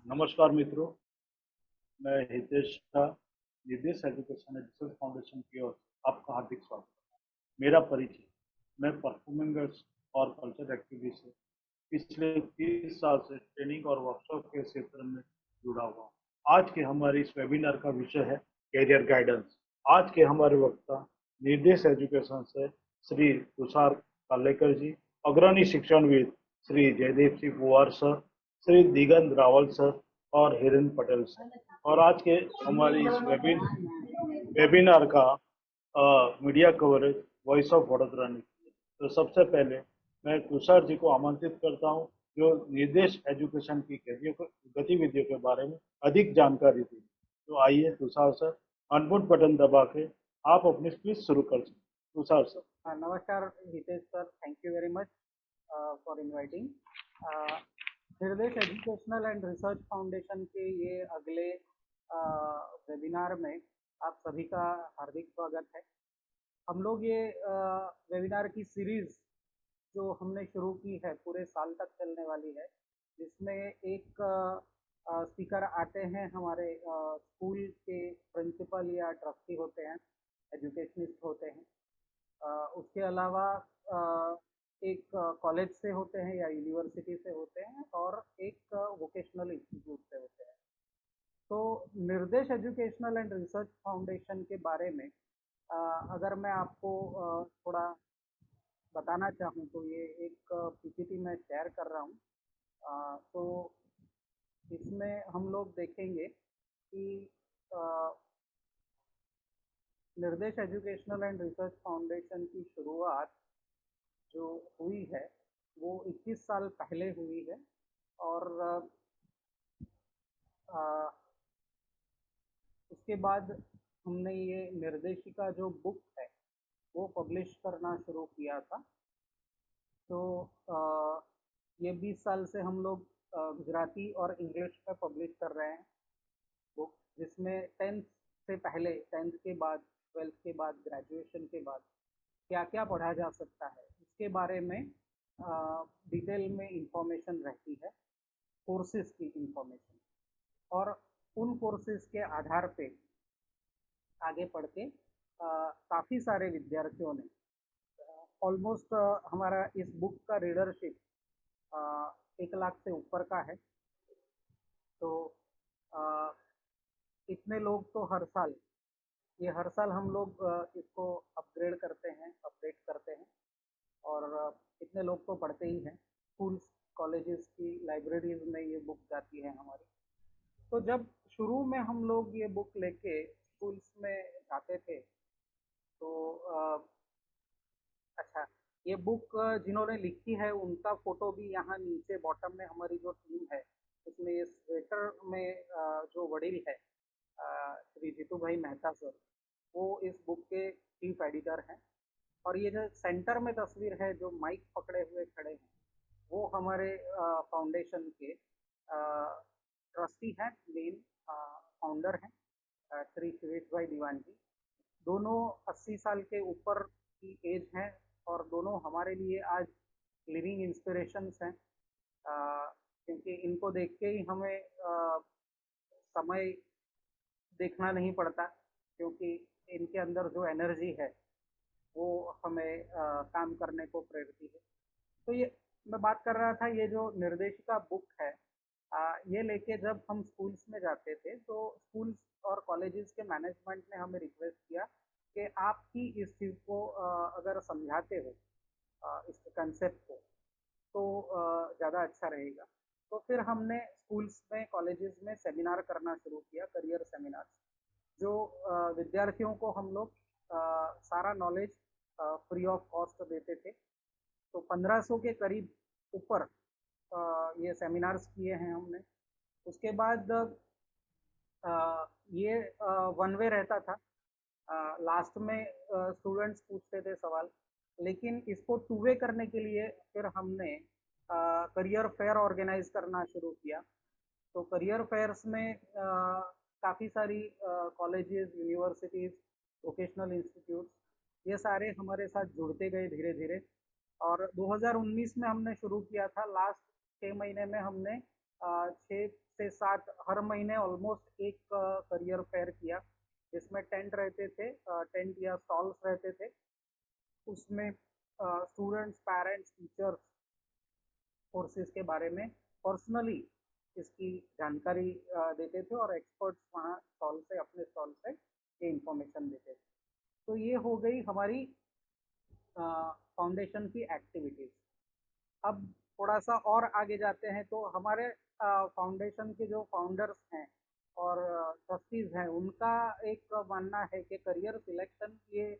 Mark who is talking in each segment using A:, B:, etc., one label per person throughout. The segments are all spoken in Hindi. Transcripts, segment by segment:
A: नमस्कार मित्रों, मैं हितेश शाह, निर्देश एजुकेशन एंड रिसर्च फाउंडेशन की ओर से आपका हार्दिक स्वागत है। मेरा परिचय, मैं परफॉर्मिंग आर्ट्स और कल्चर एक्टिविटी से पिछले 30 साल से ट्रेनिंग और वर्कशॉप के क्षेत्र में जुड़ा हुआ हूँ। आज के हमारे इस वेबिनार का विषय है कैरियर गाइडेंस। आज के हमारे वक्ता निर्देश एजुकेशन से श्री तुषार कालेकर जी, अग्रणी शिक्षणविद श्री जयदेव सिंह पुवार सर, श्री दिगंत रावल सर और हिरेन पटेल सर। और आज के हमारी इस वेबिनार का media coverage voice of Vadodara ने किया। तो सबसे पहले मैं तुषार जी को आमंत्रित करता हूं, जो निर्देश एजुकेशन की गतिविधियों के बारे में अधिक जानकारी दी। तो आइए तुषार सर, अनम्यूट बटन दबा के आप अपनी स्पीच शुरू कर सकते। तुषार सर।
B: नमस्कार Hitesh sir, thank you very much for inviting. निर्देश एजुकेशनल एंड रिसर्च फाउंडेशन के ये अगले वेबिनार में आप सभी का हार्दिक स्वागत है। हम लोग ये वेबिनार की सीरीज जो हमने शुरू की है पूरे साल तक चलने वाली है, जिसमें एक स्पीकर आते हैं हमारे स्कूल के प्रिंसिपल या ट्रस्टी होते हैं, एजुकेशनिस्ट होते हैं। उसके अलावा एक कॉलेज से होते हैं या यूनिवर्सिटी से होते हैं और एक वोकेशनल इंस्टीट्यूट से होते हैं। तो निर्देश एजुकेशनल एंड रिसर्च फाउंडेशन के बारे में अगर मैं आपको थोड़ा बताना चाहूँ तो ये एक पीपीटी मैं शेयर कर रहा हूँ। तो इसमें हम लोग देखेंगे कि निर्देश एजुकेशनल एंड रिसर्च फाउंडेशन की शुरुआत जो हुई है वो 21 साल पहले हुई है और उसके बाद हमने ये निर्देशिका जो बुक है वो पब्लिश करना शुरू किया था। तो ये 20 साल से हम लोग गुजराती और इंग्लिश में पब्लिश कर रहे हैं बुक, जिसमें 10th से पहले, 10th के बाद, 12th के बाद, ग्रेजुएशन के बाद क्या क्या पढ़ा जा सकता है इसके बारे में डिटेल में इंफॉर्मेशन रहती है, कोर्सेज की इंफॉर्मेशन। और उन कोर्सेज के आधार पे आगे पढ़ के काफ़ी सारे विद्यार्थियों ने ऑलमोस्ट हमारा इस बुक का रीडरशिप 1 लाख से ऊपर का है। तो इतने लोग तो हर साल हम लोग इसको अपग्रेड करते हैं, अपडेट करते हैं और इतने लोग तो पढ़ते ही हैं। स्कूल्स, कॉलेजेस की लाइब्रेरीज में ये बुक जाती है हमारी। तो जब शुरू में हम लोग ये बुक लेके स्कूल्स में जाते थे तो अच्छा, ये बुक जिन्होंने लिखी है उनका फोटो भी यहाँ नीचे बॉटम में हमारी जो टीम है उसमें ये स्वेटर में जो वडील है श्री जीतू भाई मेहता सर, वो इस बुक के चीफ एडिटर हैं। और ये जो सेंटर में तस्वीर है जो माइक पकड़े हुए खड़े हैं वो हमारे फाउंडेशन के ट्रस्टी हैं, मेन फाउंडर हैं श्री शिवेश भाई दीवान जी। दोनों 80 साल के ऊपर की एज हैं और दोनों हमारे लिए आज लिविंग इंस्पिरेशंस हैं, क्योंकि इनको देख के ही हमें समय देखना नहीं पड़ता, क्योंकि इनके अंदर जो एनर्जी है वो हमें काम करने को प्रेरती है। तो ये मैं बात कर रहा था, ये जो निर्देशिका बुक है ये लेके जब हम स्कूल्स में जाते थे तो स्कूल्स और कॉलेजेस के मैनेजमेंट ने हमें रिक्वेस्ट किया कि आप ही इस चीज़ को अगर समझाते हो इस कंसेप्ट को तो ज़्यादा अच्छा रहेगा। तो फिर हमने स्कूल्स में, कॉलेजेस में सेमिनार करना शुरू किया, करियर सेमिनार, जो विद्यार्थियों को हम लोग सारा नॉलेज फ्री ऑफ कॉस्ट देते थे। तो 1500 के करीब ऊपर ये सेमिनार्स किए हैं हमने। उसके बाद ये वन वे रहता था, लास्ट में स्टूडेंट्स पूछते थे सवाल, लेकिन इसको टू वे करने के लिए फिर हमने करियर फेयर ऑर्गेनाइज करना शुरू किया। तो करियर फेयर्स में काफ़ी सारी कॉलेजेस, यूनिवर्सिटीज़, वोकेशनल इंस्टीट्यूट्स, ये सारे हमारे साथ जुड़ते गए धीरे धीरे। और 2019 में हमने शुरू किया था, लास्ट 6 महीने में हमने 6 से 7 हर महीने ऑलमोस्ट एक करियर फेयर किया, जिसमें टेंट रहते थे, टेंट या स्टॉल्स रहते थे। उसमें स्टूडेंट्स, पेरेंट्स, टीचर्स कोर्सेज के बारे में पर्सनली इसकी जानकारी देते थे और एक्सपर्ट्स वहाँ स्टॉल से, अपने स्टॉल से ये इंफॉर्मेशन देते थे। तो ये हो गई हमारी फाउंडेशन की एक्टिविटीज। अब थोड़ा सा और आगे जाते हैं तो हमारे फाउंडेशन के जो फाउंडर्स हैं और ट्रस्टीज हैं, उनका एक मानना है कि करियर सिलेक्शन ये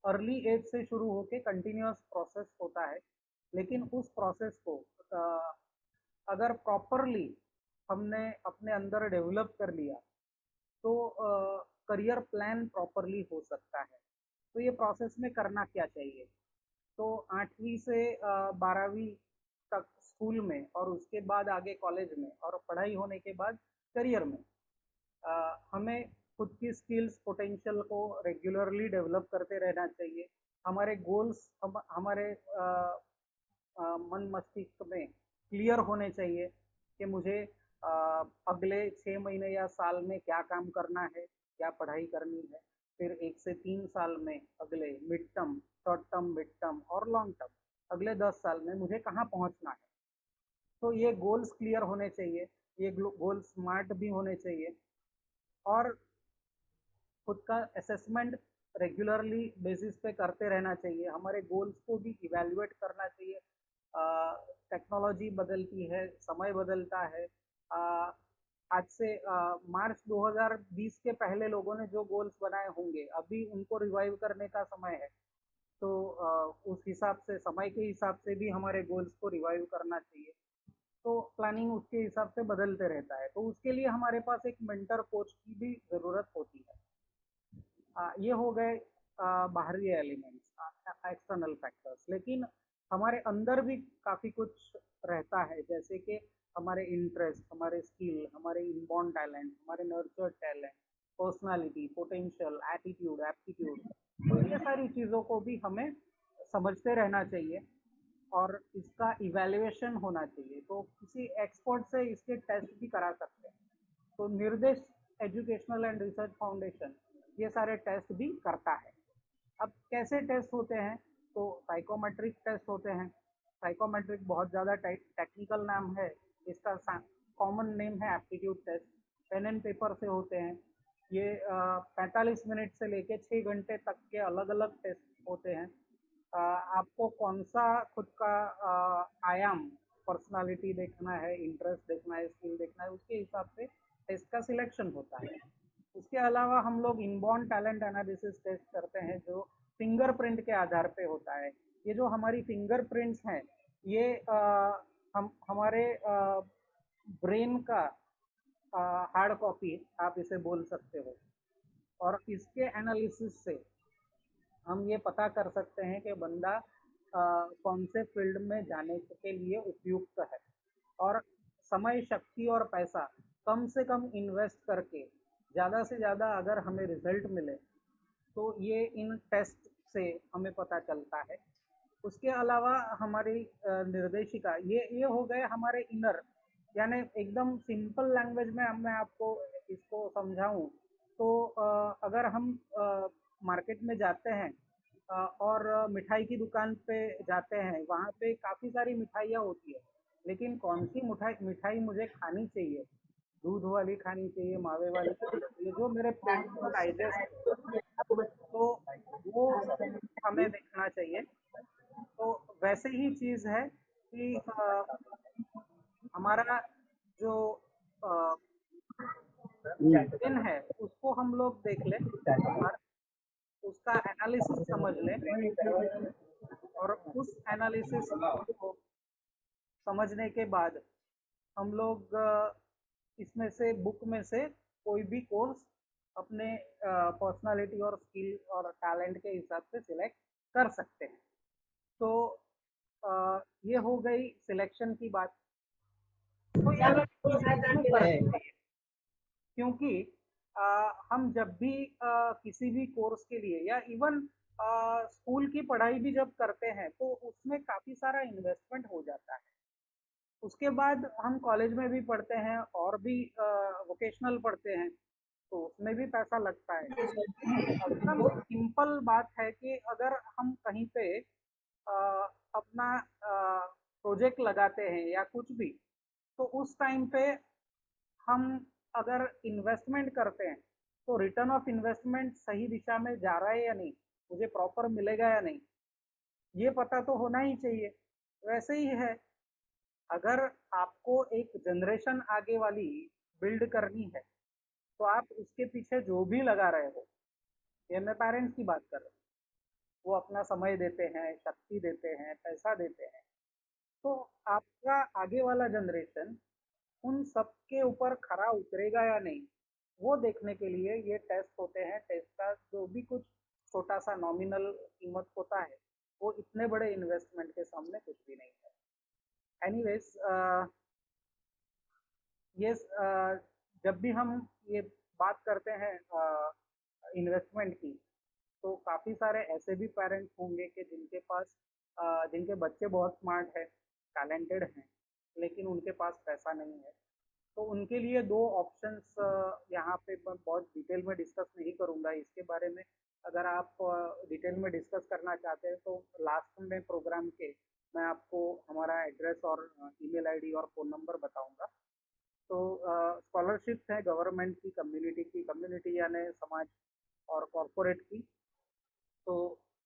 B: अर्ली एज से शुरू होकर कंटिन्यूस प्रोसेस होता है, लेकिन उस प्रोसेस को अगर प्रॉपरली हमने अपने अंदर डेवलप कर लिया तो करियर प्लान प्रॉपरली हो सकता है। तो ये प्रोसेस में करना क्या चाहिए? तो 8वीं से 12वीं तक स्कूल में और उसके बाद आगे कॉलेज में और पढ़ाई होने के बाद करियर में हमें खुद की स्किल्स, पोटेंशियल को रेगुलरली डेवलप करते रहना चाहिए। हमारे गोल्स हमारे मन मस्तिष्क में क्लियर होने चाहिए कि मुझे अगले 6 महीने या साल में क्या काम करना है, क्या पढ़ाई करनी है। फिर 1 से 3 साल में अगले mid term, short term, mid term और लॉन्ग टर्म, अगले 10 साल में मुझे कहाँ पहुँचना है। तो ये गोल्स क्लियर होने चाहिए, ये गोल स्मार्ट भी होने चाहिए और खुद का असेसमेंट रेगुलरली बेसिस पे करते रहना चाहिए। हमारे गोल्स को भी इवेल्युएट करना चाहिए। टेक्नोलॉजी बदलती है, समय बदलता है। आज से मार्च 2020 के पहले लोगों ने जो गोल्स बनाए होंगे, अभी उनको रिवाइव करने का समय है। तो उस हिसाब से, समय के हिसाब से भी हमारे गोल्स को रिवाइव करना चाहिए। तो प्लानिंग उसके हिसाब से बदलते रहता है। तो उसके लिए हमारे पास एक मेंटर कोच की भी ज़रूरत होती है। ये हो गए बाहरी एलिमेंट्स, एक्सटर्नल फैक्टर्स। लेकिन हमारे अंदर भी काफ़ी कुछ रहता है, जैसे कि हमारे इंटरेस्ट, हमारे स्किल, हमारे इनबॉर्न टैलेंट, हमारे nurtured talent, personality, potential, attitude, aptitude. तो ये सारी चीज़ों को भी हमें समझते रहना चाहिए और इसका इवैल्यूएशन होना चाहिए। तो किसी एक्सपर्ट से इसके टेस्ट भी करा सकते हैं। तो निर्देश एजुकेशनल एंड रिसर्च फाउंडेशन ये सारे टेस्ट भी करता है। अब कैसे टेस्ट होते हैं? तो साइकोमेट्रिक टेस्ट होते हैं। साइकोमेट्रिक बहुत ज़्यादा टेक्निकल नाम है, इसका कॉमन नेम है aptitude test. Pen and paper से होते हैं ये। 45 मिनट से लेके 6 घंटे तक के अलग अलग टेस्ट होते हैं। आपको कौन सा खुद का आयाम, पर्सनालिटी देखना है, इंटरेस्ट देखना है, स्किल देखना है, उसके हिसाब से टेस्ट का सिलेक्शन होता है। उसके अलावा हम लोग इनबॉर्न टैलेंट एनालिसिस टेस्ट करते हैं, जो फिंगरप्रिंट के आधार पे होता है। ये जो हमारी फिंगरप्रिंट्स हैं, ये हम हमारे ब्रेन का हार्ड कॉपी आप इसे बोल सकते हो। और इसके एनालिसिस से हम ये पता कर सकते हैं कि बंदा कौन से फील्ड में जाने के लिए उपयुक्त है। और समय, शक्ति और पैसा कम से कम इन्वेस्ट करके ज़्यादा से ज़्यादा अगर हमें रिजल्ट मिले, तो ये इन टेस्ट से हमें पता चलता है। उसके अलावा हमारी निर्देशिका, ये हो गए हमारे इनर, यानी एकदम सिंपल लैंग्वेज में मैं आपको इसको समझाऊं तो अगर हम मार्केट में जाते हैं और मिठाई की दुकान पे जाते हैं, वहाँ पे काफ़ी सारी मिठाइयाँ होती है, लेकिन कौन सी मिठाई मिठाई मुझे खानी चाहिए? दूध वाली खानी चाहिए, मावे वाली खानी चाहिए, जो मेरे पेट को डाइजेस्ट हो, तो वो हमें देखना चाहिए। तो वैसे ही चीज़ है कि हमारा जो दिन है उसको हम लोग देख लें और उसका एनालिसिस समझ लें, और उस एनालिसिस को समझने के बाद हम लोग इसमें से, बुक में से कोई भी कोर्स अपने पर्सनालिटी और स्किल और टैलेंट के हिसाब से सिलेक्ट कर सकते हैं। तो ये हो गई सिलेक्शन की बात। तो ये इसमें करनी चाहिए, क्योंकि हम जब भी किसी भी कोर्स के लिए या इवन स्कूल की पढ़ाई भी जब करते हैं, तो उसमें काफ़ी सारा इन्वेस्टमेंट हो जाता है। उसके बाद हम कॉलेज में भी पढ़ते हैं और भी वोकेशनल पढ़ते हैं, तो उसमें भी पैसा लगता है। एकदम सिंपल बात है कि अगर हम कहीं पे अ, अपना प्रोजेक्ट लगाते हैं या कुछ भी, तो उस टाइम पे हम अगर इन्वेस्टमेंट करते हैं, तो रिटर्न ऑफ इन्वेस्टमेंट सही दिशा में जा रहा है या नहीं, मुझे प्रॉपर मिलेगा या नहीं, ये पता तो होना ही चाहिए। वैसे ही है, अगर आपको एक जनरेशन आगे वाली बिल्ड करनी है, तो आप उसके पीछे जो भी लगा रहे हो, ये मैं पेरेंट्स की बात कर रहा हूँ, वो अपना समय देते हैं, शक्ति देते हैं, पैसा देते हैं, तो आपका आगे वाला जनरेशन उन सब के ऊपर खरा उतरेगा या नहीं, वो देखने के लिए ये टेस्ट होते हैं। टेस्ट का जो भी कुछ छोटा सा नॉमिनल कीमत होता है, वो इतने बड़े इन्वेस्टमेंट के सामने कुछ भी नहीं है। एनीवेज, ये जब भी हम ये बात करते हैं इन्वेस्टमेंट की, तो काफ़ी सारे ऐसे भी पेरेंट्स होंगे कि जिनके पास जिनके बच्चे बहुत स्मार्ट है, टैलेंटेड हैं, लेकिन उनके पास पैसा नहीं है। तो उनके लिए दो ऑप्शंस यहाँ पे मैं बहुत डिटेल में डिस्कस नहीं करूँगा इसके बारे में। अगर आप डिटेल में डिस्कस करना चाहते हैं, तो लास्ट में प्रोग्राम के मैं आपको हमारा एड्रेस और ईमेल आईडी और फ़ोन नंबर बताऊंगा। तो स्कॉलरशिप्स है गवर्नमेंट की, कम्युनिटी यानी समाज और कॉरपोरेट की। तो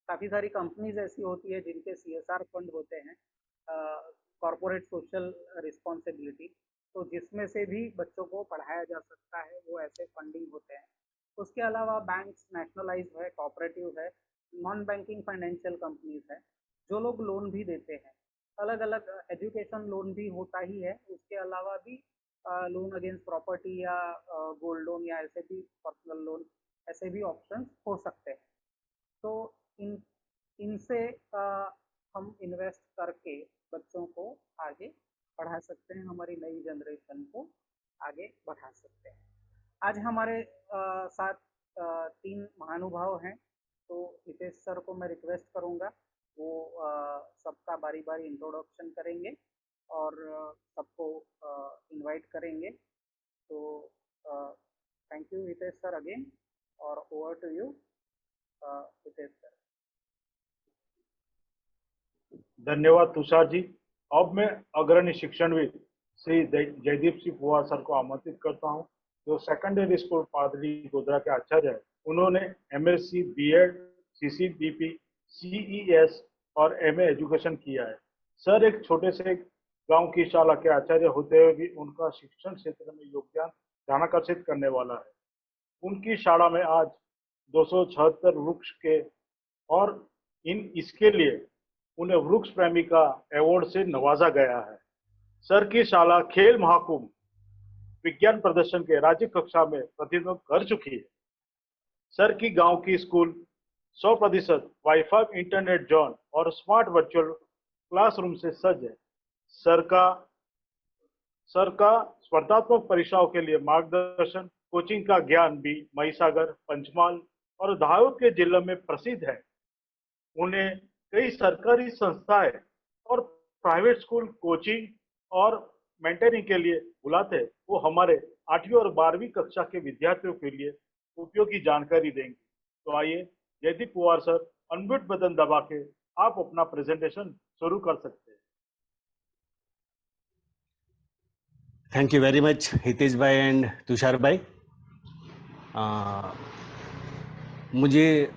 B: काफ़ी सारी कंपनीज ऐसी होती है जिनके सीएसआर फंड होते हैं, कॉरपोरेट सोशल रिस्पॉन्सिबिलिटी, तो जिसमें से भी बच्चों को पढ़ाया जा सकता है, वो ऐसे फंडिंग होते हैं। उसके अलावा बैंक्स नेशनलाइज है, कोऑपरेटिव है, नॉन बैंकिंग फाइनेंशियल कंपनीज है, जो लोग लोन भी देते हैं। अलग अलग एजुकेशन लोन भी होता ही है, उसके अलावा भी लोन अगेंस्ट प्रॉपर्टी या गोल्ड लोन या ऐसे भी पर्सनल लोन, ऐसे भी ऑप्शंस हो सकते हैं। तो इन इनसे हम इन्वेस्ट करके बच्चों को आगे बढ़ा सकते हैं, हमारी नई जनरेशन को आगे बढ़ा सकते हैं। आज हमारे साथ तीन महानुभाव हैं, तो हितेश सर को मैं रिक्वेस्ट करूंगा, वो सबका बारी बारी इंट्रोडक्शन करेंगे और सबको इनवाइट करेंगे। तो thank you Hitesh sir again, और over to you Hitesh sir.
A: धन्यवाद तुषार जी। अब मैं अग्रणी शिक्षणविद श्री जयदीप सिंह पुआ सर को आमंत्रित करता हूं, जो सेकेंडरी स्कूल पादरी गोधरा के आचार्य हैं। उन्होंने एमएससी, बीएड, सीसीबीपी, सीईएस और एमए एजुकेशन किया है। सर एक छोटे से गांव की शाला के आचार्य होते हुए भी उनका शिक्षण क्षेत्र में योगदान ध्यानाकर्षित करने वाला है। उनकी शाला में आज 276 वृक्ष के और इसके लिए उन्हें वृक्ष प्रेमी का अवार्ड से नवाजा गया है। सर की शाला खेल महाकुंभ विज्ञान प्रदर्शन के राज्य कक्षा में प्रतिनिधित्व कर चुकी है। सर की गांव की स्कूल 100% वाईफाई इंटरनेट जोन और स्मार्ट वर्चुअल क्लासरूम से सज्ज है। सर का सर का स्पर्धात्मक परीक्षाओं के लिए मार्गदर्शन, कोचिंग का ज्ञान भी महिसागर, पंचमहाल और दाहोद के जिलों में प्रसिद्ध है। उन्हें कई सरकारी संस्थाएं और प्राइवेट स्कूल कोचिंग और मेंटरिंग के लिए बुलाते हैं। वो हमारे 8वीं और 12वीं कक्षा के विद्यार्थियों के लिए उपयोगी जानकारी देंगे। तो आइए Jaydeep Pawar sir, unmute button दबा के आप अपना प्रेजेंटेशन शुरू कर सकते हैं।
C: Thank you very much Hitesh bhai and Tushar भाई। मुझे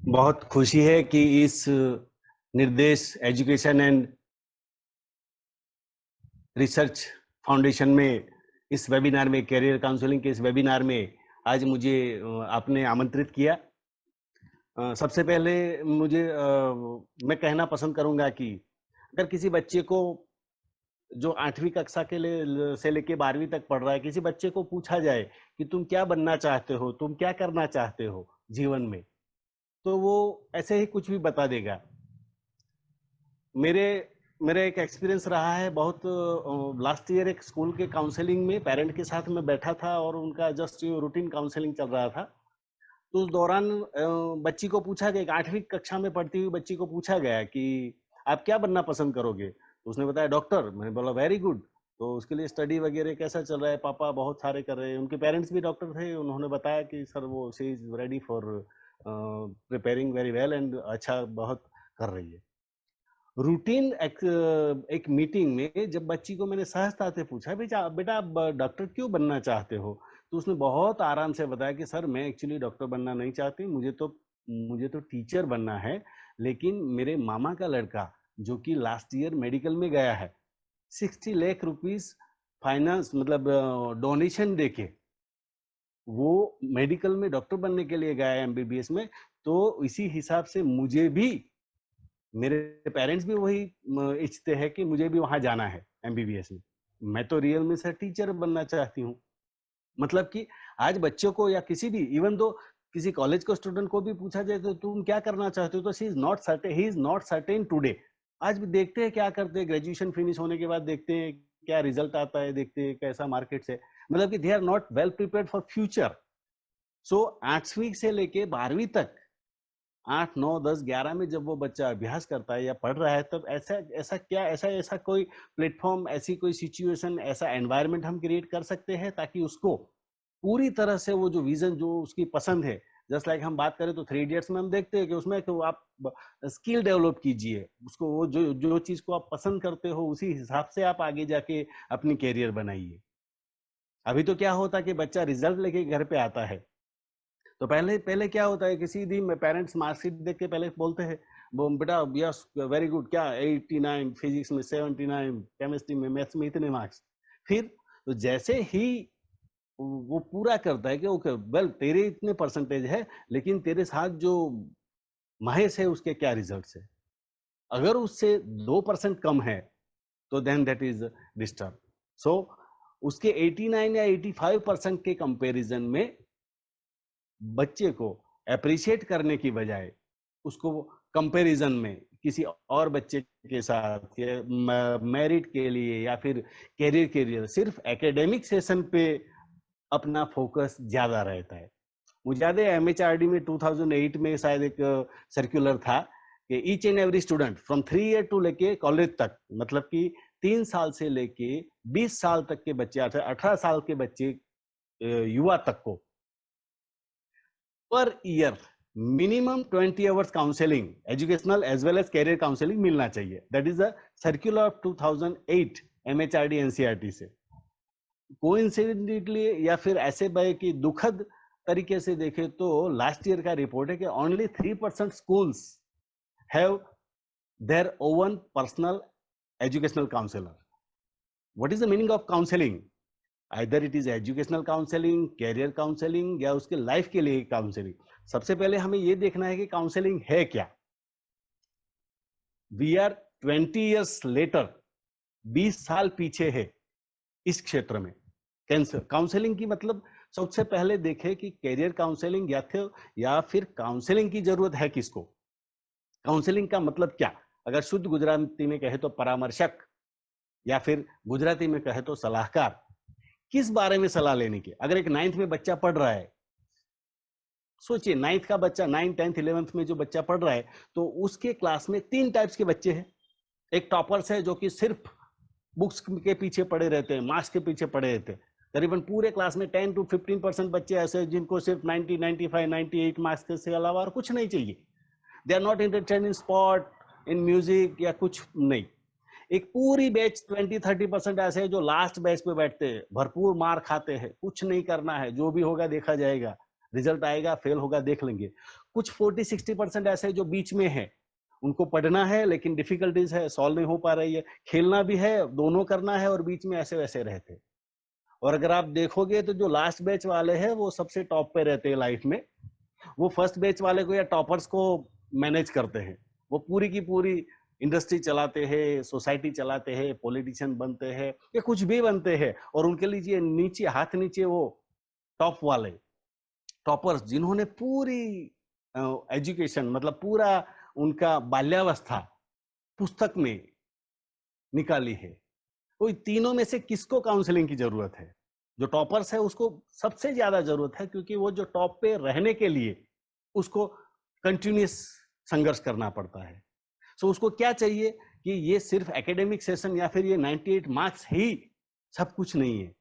C: बहुत खुशी है कि इस निर्देश एजुकेशन एंड रिसर्च फाउंडेशन में इस वेबिनार में, कैरियर काउंसलिंग के इस वेबिनार में आज मुझे आपने आमंत्रित किया। सबसे पहले मुझे मैं कहना पसंद करूंगा कि अगर किसी बच्चे को जो 8वीं कक्षा के लिए से लेके 12वीं तक पढ़ रहा है, किसी बच्चे को पूछा जाए कि तुम क्या बनना चाहते हो, तुम क्या करना चाहते हो जीवन में, तो वो ऐसे ही कुछ भी बता देगा। मेरा एक एक्सपीरियंस रहा है बहुत। लास्ट ईयर एक स्कूल के काउंसलिंग में पेरेंट के साथ में बैठा था और उनका जस्ट रूटीन काउंसलिंग चल रहा था। तो उस दौरान बच्ची को पूछा गया, 8वीं कक्षा में पढ़ती हुई बच्ची को पूछा गया कि आप क्या बनना पसंद करोगे? तो उसने बताया डॉक्टर। मैंने बोला वेरी गुड। तो उसके लिए स्टडी वगैरह कैसा चल रहा है? पापा बहुत सारे कर रहे हैं। उनके पेरेंट्स भी डॉक्टर थे। उन्होंने बताया कि सर वो she is ready for preparing very well and अच्छा बहुत कर रही है। रूटीन एक मीटिंग में जब बच्ची को मैंने सहजता से पूछा बेटा आप डॉक्टर क्यों बनना चाहते हो, तो उसने बहुत आराम से बताया कि सर मैं एक्चुअली डॉक्टर बनना नहीं चाहती, मुझे तो टीचर बनना है। लेकिन मेरे मामा का लड़का जो कि लास्ट ईयर मेडिकल में गया है 60 लाख रुपीस फाइनेंस मतलब डोनेशन देके वो मेडिकल में डॉक्टर बनने के लिए गया है एमबीबीएस में। तो इसी हिसाब से मुझे भी मेरे पेरेंट्स भी वही इच्छते हैं कि मुझे भी वहां जाना है एमबीबीएस में। मैं तो रियल में सर टीचर बनना चाहती हूँ। मतलब कि आज बच्चों को या किसी भी इवन दो किसी कॉलेज को स्टूडेंट को भी पूछा जाए तो तुम क्या करना चाहते हो, तो he is not certain today. आज भी देखते हैं क्या करते हैं, ग्रेजुएशन फिनिश होने के बाद देखते हैं क्या रिजल्ट आता है, देखते हैं कैसा मार्केट से, मतलब कि they are not well prepared for future. So 8वीं से लेके 12वीं तक 8, 9, 10, 11 में जब वो बच्चा अभ्यास करता है या पढ़ रहा है तब ऐसा कोई प्लेटफॉर्म, ऐसी कोई सिचुएशन, ऐसा एनवायरनमेंट हम क्रिएट कर सकते हैं ताकि उसको पूरी तरह से वो जो विजन जो उसकी पसंद है, जस्ट लाइक हम बात करें तो 3 इडियट्स में हम देखते हैं कि उसमें तो आप स्किल डेवलप कीजिए उसको, वो जो चीज को आप पसंद करते हो उसी हिसाब से आप आगे जाके अपनी कैरियर बनाइए। अभी तो क्या होता है कि बच्चा रिजल्ट लेके घर पे आता है तो पहले क्या होता है, किसी दिन पेरेंट्स मार्कशीट देख के पहले बोलते हैं वो बेटा यस वेरी गुड, क्या 89, फिजिक्स में 79, केमिस्ट्री में, मैथ्स में इतने मार्क्स। फिर तो जैसे ही वो पूरा करता है कि ओके वेल तेरे इतने परसेंटेज है, लेकिन तेरे साथ जो महेश है उसके क्या रिजल्ट है, अगर उससे 2% कम है तो देन दैट इज डिस्टर्ब। सो उसके 89 या 85% के कंपैरिजन में बच्चे को अप्रिशिएट करने की बजाय उसको कंपैरिजन में किसी और बच्चे के साथ मेरिट के लिए या फिर कैरियर के लिए सिर्फ एकेडमिक सेशन पे अपना फोकस ज्यादा रहता है। मुझे याद है एमएचआरडी में 2008 में शायद एक सर्कुलर था कि each and every student from 3 year to लेके कॉलेज तक, मतलब कि 3 साल से लेके 20 साल तक के बच्चे, 18 साल के बच्चे युवा तक को पर year minimum 20 hours counselling, educational as well as career counselling मिलना चाहिए। That is a circular of 2008 MHRD NCERT से। कोइंसिडेंटली या फिर ऐसे बाय की दुखद तरीके से देखें तो लास्ट ईयर का रिपोर्ट है कि only 3% schools have their own personal educational counsellor. What is the meaning of counselling? Either it is educational counselling, career counselling या उसके लाइफ के लिए काउंसलिंग। सबसे पहले हमें यह देखना है कि काउंसलिंग है क्या। वी आर 20 years लेटर, 20 साल पीछे है इस क्षेत्र में। काउंसलिंग की मतलब सबसे पहले देखे कि कैरियर काउंसलिंग या फिर काउंसलिंग की जरूरत है किसको। काउंसलिंग का मतलब क्या, अगर शुद्ध गुजराती में कहे तो परामर्शक या फिर गुजराती में कहे तो सलाहकार। किस बारे में सलाह लेने की? अगर एक 9th में बच्चा पढ़ रहा है, सोचिए 9th का बच्चा, 9th, 10th, 11th में जो बच्चा पढ़ रहा है तो उसके क्लास में 3 टाइप्स के बच्चे हैं। एक टॉपर्स है जो कि सिर्फ बुक्स के पीछे पड़े रहते हैं, मार्क्स के पीछे पड़े रहते हैं। करीबन पूरे क्लास में 10 to 15% बच्चे ऐसे जिनको सिर्फ 90, 95, 98 मार्क्स के अलावा और कुछ नहीं चाहिए। They are not interested in sport, in music या कुछ नहीं। एक पूरी बैच 20-30% ऐसे है जो लास्ट बैच पे बैठते हैं, भरपूर मार खाते हैं, कुछ नहीं करना है, जो भी होगा देखा जाएगा, रिजल्ट आएगा, फेल होगा देख लेंगे। कुछ 40-60% ऐसे जो बीच में है, उनको पढ़ना है लेकिन डिफिकल्टीज है, सॉल्व नहीं हो पा रही है, खेलना भी है, दोनों करना है और बीच में ऐसे वैसे रहते। और अगर आप देखोगे तो जो लास्ट बैच वाले हैं वो सबसे टॉप पे रहते हैं लाइफ में। वो फर्स्ट बैच वाले को या टॉपर्स को मैनेज करते हैं, वो पूरी की पूरी इंडस्ट्री चलाते हैं, सोसाइटी चलाते हैं, पॉलिटिशियन बनते हैं या कुछ भी बनते हैं। और उनके लिए नीचे हाथ नीचे वो टॉप वाले टॉपर्स जिन्होंने पूरी एजुकेशन मतलब पूरा उनका बाल्यावस्था पुस्तक में निकाली है। तो तीनों में से किसको काउंसलिंग की जरूरत है? जो टॉपर्स है उसको सबसे ज्यादा जरूरत है, क्योंकि वो जो टॉप पे रहने के लिए उसको कंटिन्यूअस संघर्ष करना पड़ता है। सो उसको क्या चाहिए कि ये सिर्फ एकेडमिक सेशन या फिर ये 98 मार्क्स ही सब कुछ नहीं है,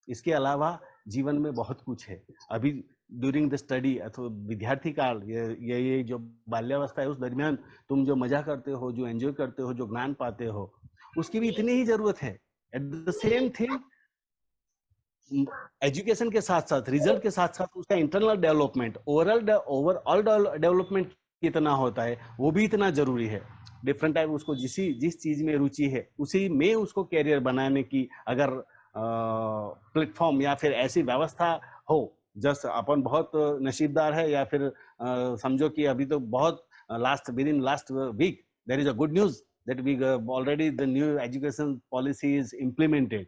C: इसके अलावा जीवन में बहुत कुछ है। अभी ड्यूरिंग द स्टडी अथवा विद्यार्थी काल, ये जो बाल्यावस्था है, उस दरमियान तुम जो मजा करते हो, जो एंजॉय करते हो, जो ज्ञान पाते हो, उसकी भी इतनी ही जरूरत है। At the same thing, education के साथ साथ, रिजल्ट के साथ साथ उसका इंटरनल डेवलपमेंट, ओवरऑल डेवलपमेंट कितना होता है, वो भी इतना जरूरी है। डिफरेंट टाइप, उसको जिस चीज में रुचि है उसी में उसको कैरियर बनाने की अगर प्लेटफॉर्म या फिर ऐसी व्यवस्था हो, जस्ट अपन बहुत नसीबदार है, या फिर समझो कि अभी तो बहुत within last week there is a good news that we already the new education policy is implemented,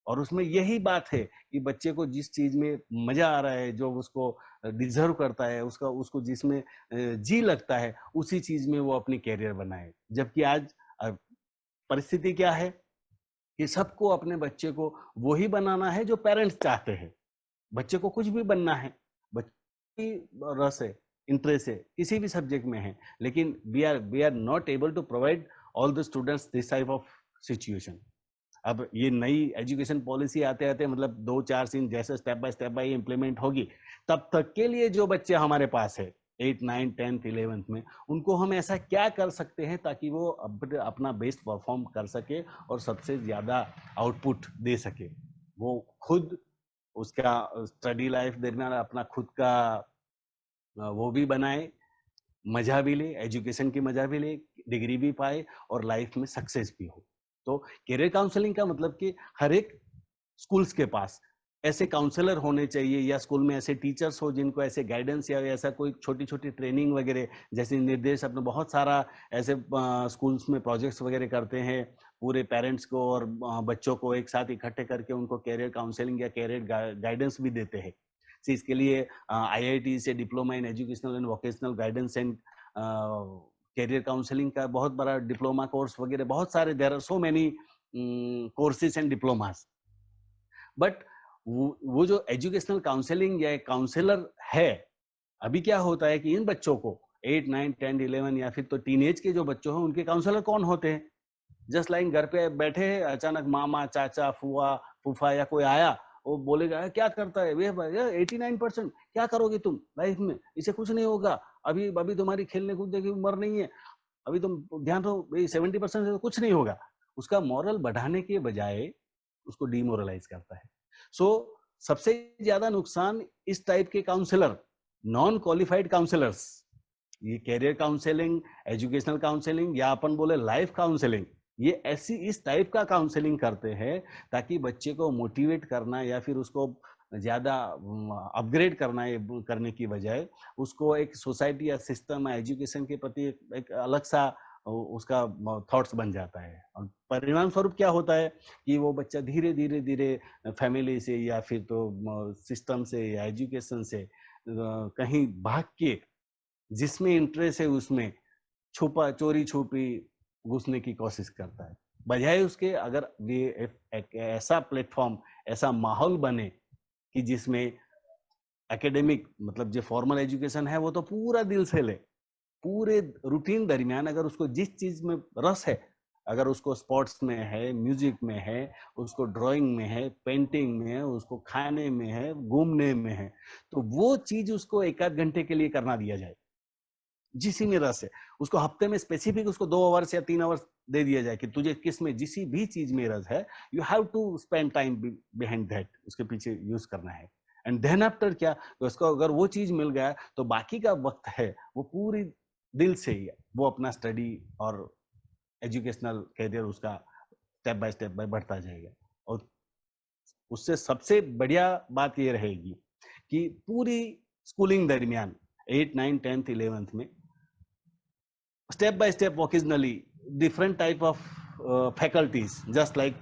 C: और उसमें यही बात है कि बच्चे को जिस चीज में मजा आ रहा है, जो उसको डिजर्व करता है, उसको जिसमें जी लगता है, उसी चीज में वो अपनी कैरियर बनाए। जबकि आज परिस्थिति क्या है कि सबको अपने बच्चे को वही बनाना है जो पेरेंट्स चाहते हैं। बच्चे को कुछ भी बनना है, बच्चे की रस है, इंटरेस्ट है, किसी भी सब्जेक्ट में है, लेकिन we are not able to provide all the students this type of situation. अब ये नई एजुकेशन पॉलिसी आते आते मतलब 2-4 सीन जैसे स्टेप बाय इम्प्लीमेंट होगी, तब तक के लिए जो बच्चे हमारे पास है 8, 9, 10th 11th में, उनको हम ऐसा क्या कर सकते हैं ताकि वो अपना बेस्ट परफॉर्म कर सके और सबसे ज्यादा आउटपुट दे सके। वो खुद उसका स्टडी लाइफ दरमियान अपना खुद का वो भी बनाए, मजा भी ले, एजुकेशन की मजा भी ले, डिग्री भी पाए और लाइफ में सक्सेस भी हो। तो कैरियर काउंसलिंग का मतलब कि हर एक स्कूल्स के पास ऐसे काउंसलर होने चाहिए, या स्कूल में ऐसे टीचर्स हो जिनको ऐसे गाइडेंस या ऐसा कोई छोटी छोटी ट्रेनिंग वगैरह जैसे निर्देश, अपने बहुत सारा ऐसे स्कूल्स में प्रोजेक्ट्स वगैरह करते हैं, पूरे पेरेंट्स को और बच्चों को एक साथ इकट्ठे करके उनको कैरियर काउंसलिंग या कैरियर गाइडेंस भी देते हैं। इसके लिए IIT से diploma in educational and vocational guidance and career counselling का बहुत बड़ा डिप्लोमा कोर्स वगैरह बहुत सारे, there are so many courses and diplomas. But वो जो एजुकेशनल काउंसलिंग या काउंसलर है, अभी क्या होता है कि इन बच्चों को 8, 9, 10, 11 या फिर तो टीनेज के जो बच्चों हैं उनके काउंसलर कौन होते हैं? जस्ट लाइक घर पे बैठे हैं, अचानक मामा, चाचा, फुआ, फूफा या कोई आया, वो बोलेगा क्या करता है वे भाई, 89% क्या करोगे तुम लाइफ में, इसे कुछ नहीं होगा, अभी अभी तुम्हारी खेलने कूदने की उम्र नहीं है, अभी तुम ध्यान दो, 70% से तो कुछ नहीं होगा। उसका मॉरल बढ़ाने के बजाय उसको डिमोरलाइज करता है। सो सबसे ज्यादा नुकसान इस टाइप के काउंसलर, नॉन क्वालिफाइड काउंसलर्स, ये कैरियर काउंसलिंग, एजुकेशनल काउंसलिंग या अपन बोले लाइफ काउंसलिंग, ये ऐसी इस टाइप का काउंसलिंग करते हैं ताकि बच्चे को मोटिवेट करना या फिर उसको ज्यादा अपग्रेड करने की बजाय उसको एक सोसाइटी या सिस्टम या एजुकेशन के प्रति एक अलग सा उसका थॉट्स बन जाता है। और परिणाम स्वरूप क्या होता है कि वो बच्चा धीरे धीरे धीरे फैमिली से या फिर तो सिस्टम से या एजुकेशन से कहीं भाग के जिसमें इंटरेस्ट है उसमें चोरी छुपी घुसने की कोशिश करता है। बजाय उसके अगर ये एक ऐसा प्लेटफॉर्म, ऐसा माहौल बने कि जिसमें एकेडमिक मतलब जो फॉर्मल एजुकेशन है वो तो पूरा दिल से ले, पूरे रूटीन दरमियान अगर उसको जिस चीज में रस है, अगर उसको स्पोर्ट्स में है, म्यूजिक में है, उसको ड्राइंग में है, पेंटिंग में है, उसको खाने में है, घूमने में है, तो वो चीज उसको 1-8 घंटे के लिए करना दिया जाए जिसी में रस है। उसको हफ्ते में स्पेसिफिक उसको 2 आवर्स या 3 आवर्स दे दिया जाए कि तुझे किस में जिसी भी चीज में रस है, you have to spend time behind that, उसके पीछे यूज करना है। एंड देन आफ्टर क्या, तो उसको अगर वो चीज मिल गया तो बाकी का वक्त है वो पूरी दिल से ही वो अपना स्टडी और एजुकेशनल कैरियर उसका स्टेप बाय बढ़ता जाएगा। और उससे सबसे बढ़िया बात ये रहेगी कि पूरी स्कूलिंग दरमियान 8, 9, 10th 11th में step by step occasionally different type of faculties just like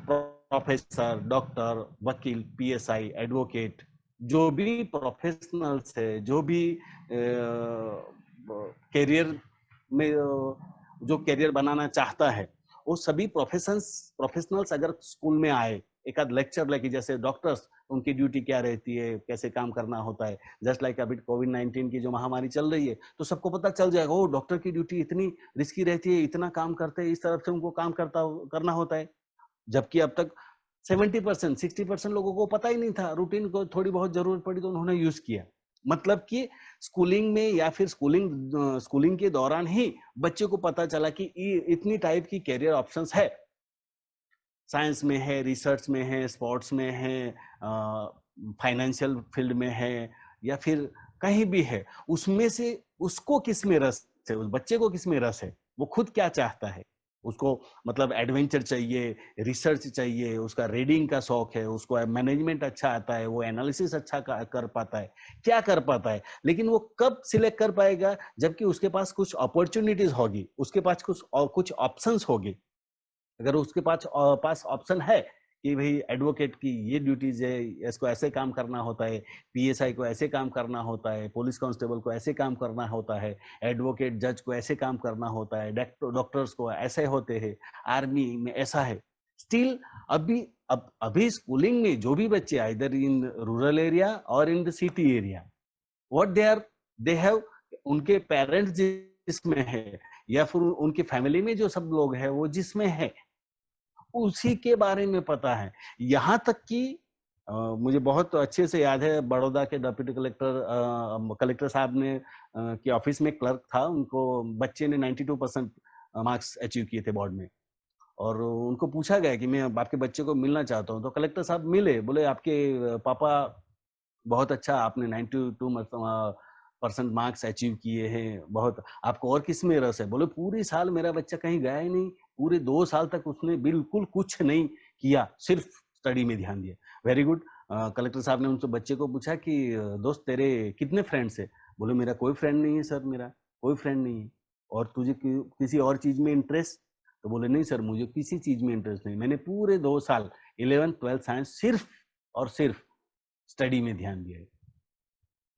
C: professor, doctor, वकील, PSI, advocate, जो भी प्रोफेशनल्स है, जो भी कैरियर में जो कैरियर बनाना चाहता है, वो सभी प्रोफेशनल्स अगर स्कूल में आए एक आध लेक्चर लेके, जैसे डॉक्टर्स उनकी ड्यूटी क्या रहती है, कैसे काम करना होता है, जस्ट लाइक अभी कोविड-19 की जो महामारी चल रही है, तो सबको पता चल जाएगा, ओ डॉक्टर की ड्यूटी इतनी रिस्की रहती है, इतना काम करते हैं, इस तरफ से उनको काम करना होता है। जबकि अब तक 70% 60% लोगों को पता ही नहीं था, रूटीन को थोड़ी बहुत जरूरत पड़ी तो उन्होंने यूज किया। मतलब कि स्कूलिंग में या फिर स्कूलिंग के दौरान ही बच्चे को पता चला कि इतनी टाइप की कैरियर ऑप्शंस है, साइंस में है, रिसर्च में है, स्पोर्ट्स में है, फाइनेंशियल फील्ड में है, या फिर कहीं भी है। उसमें से उसको किस में रस है, उस बच्चे को किस में रस है, वो खुद क्या चाहता है, उसको मतलब एडवेंचर चाहिए, रिसर्च चाहिए, उसका रीडिंग का शौक है, उसको मैनेजमेंट अच्छा आता है, वो एनालिसिस अच्छा कर पाता है, क्या कर पाता है। लेकिन वो कब सिलेक्ट कर पाएगा, जबकि उसके पास कुछ अपॉर्चुनिटीज होगी, उसके पास कुछ ऑप्शंस होगी। अगर उसके पास ऑप्शन है कि भाई एडवोकेट की ये ड्यूटीज है, इसको ऐसे काम करना होता है, पीएसआई को ऐसे काम करना होता है, पुलिस कांस्टेबल को ऐसे काम करना होता है, एडवोकेट जज को ऐसे काम करना होता है, डॉक्टर्स को ऐसे होते हैं, आर्मी में ऐसा है। स्टिल अभी स्कूलिंग में जो भी बच्चे आइदर इन रूरल एरिया और in the city area, what they have, उनके पेरेंट्स जिसमें है या फिर उनकी फैमिली में जो सब लोग हैं वो जिसमें है, उसी के बारे में पता है। यहाँ तक कि मुझे बहुत अच्छे से याद है, बड़ौदा के डिप्टी कलेक्टर साहब ने के ऑफिस में क्लर्क था, उनको बच्चे ने 92% मार्क्स अचीव किए थे बोर्ड में, और उनको पूछा गया कि मैं आपके बच्चे को मिलना चाहता हूँ, तो कलेक्टर साहब मिले, बोले आपके पापा बहुत अच्छा, आपने 92% मार्क्स अचीव किए हैं, बहुत, आपको और किस में रस है? बोले पूरी साल मेरा बच्चा कहीं गया ही नहीं, पूरे 2 साल तक उसने बिल्कुल कुछ नहीं किया, सिर्फ स्टडी में ध्यान दिया। Very good. कलेक्टर साहब ने उनसे बच्चे को पूछा कि दोस्त तेरे कितने फ्रेंड्स है? बोले मेरा कोई फ्रेंड नहीं है सर, मेरा कोई फ्रेंड नहीं है। और तुझे किसी और चीज में इंटरेस्ट? तो बोले नहीं सर, मुझे किसी चीज में इंटरेस्ट नहीं, मैंने पूरे 2 साल 11th 12th साइंस सिर्फ और सिर्फ स्टडी में ध्यान दिया है।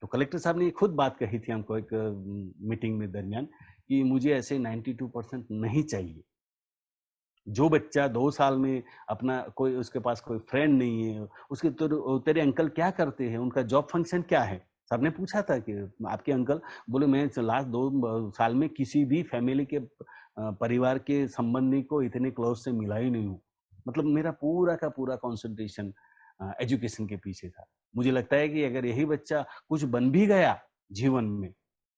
C: तो कलेक्टर साहब ने खुद बात कही थी हमको एक मीटिंग में दरमियान कि मुझे ऐसे 92% नहीं चाहिए। जो बच्चा 2 साल में अपना कोई, उसके पास कोई फ्रेंड नहीं है, उसके तेरे अंकल क्या करते हैं, उनका जॉब फंक्शन क्या है? सबने पूछा था कि आपके अंकल, बोले मैं लास्ट 2 साल में किसी भी फैमिली के परिवार के संबंधी को इतने क्लोज से मिला ही नहीं हूँ। मतलब मेरा पूरा का पूरा कॉन्सेंट्रेशन एजुकेशन के पीछे था। मुझे लगता है कि अगर यही बच्चा कुछ बन भी गया जीवन में,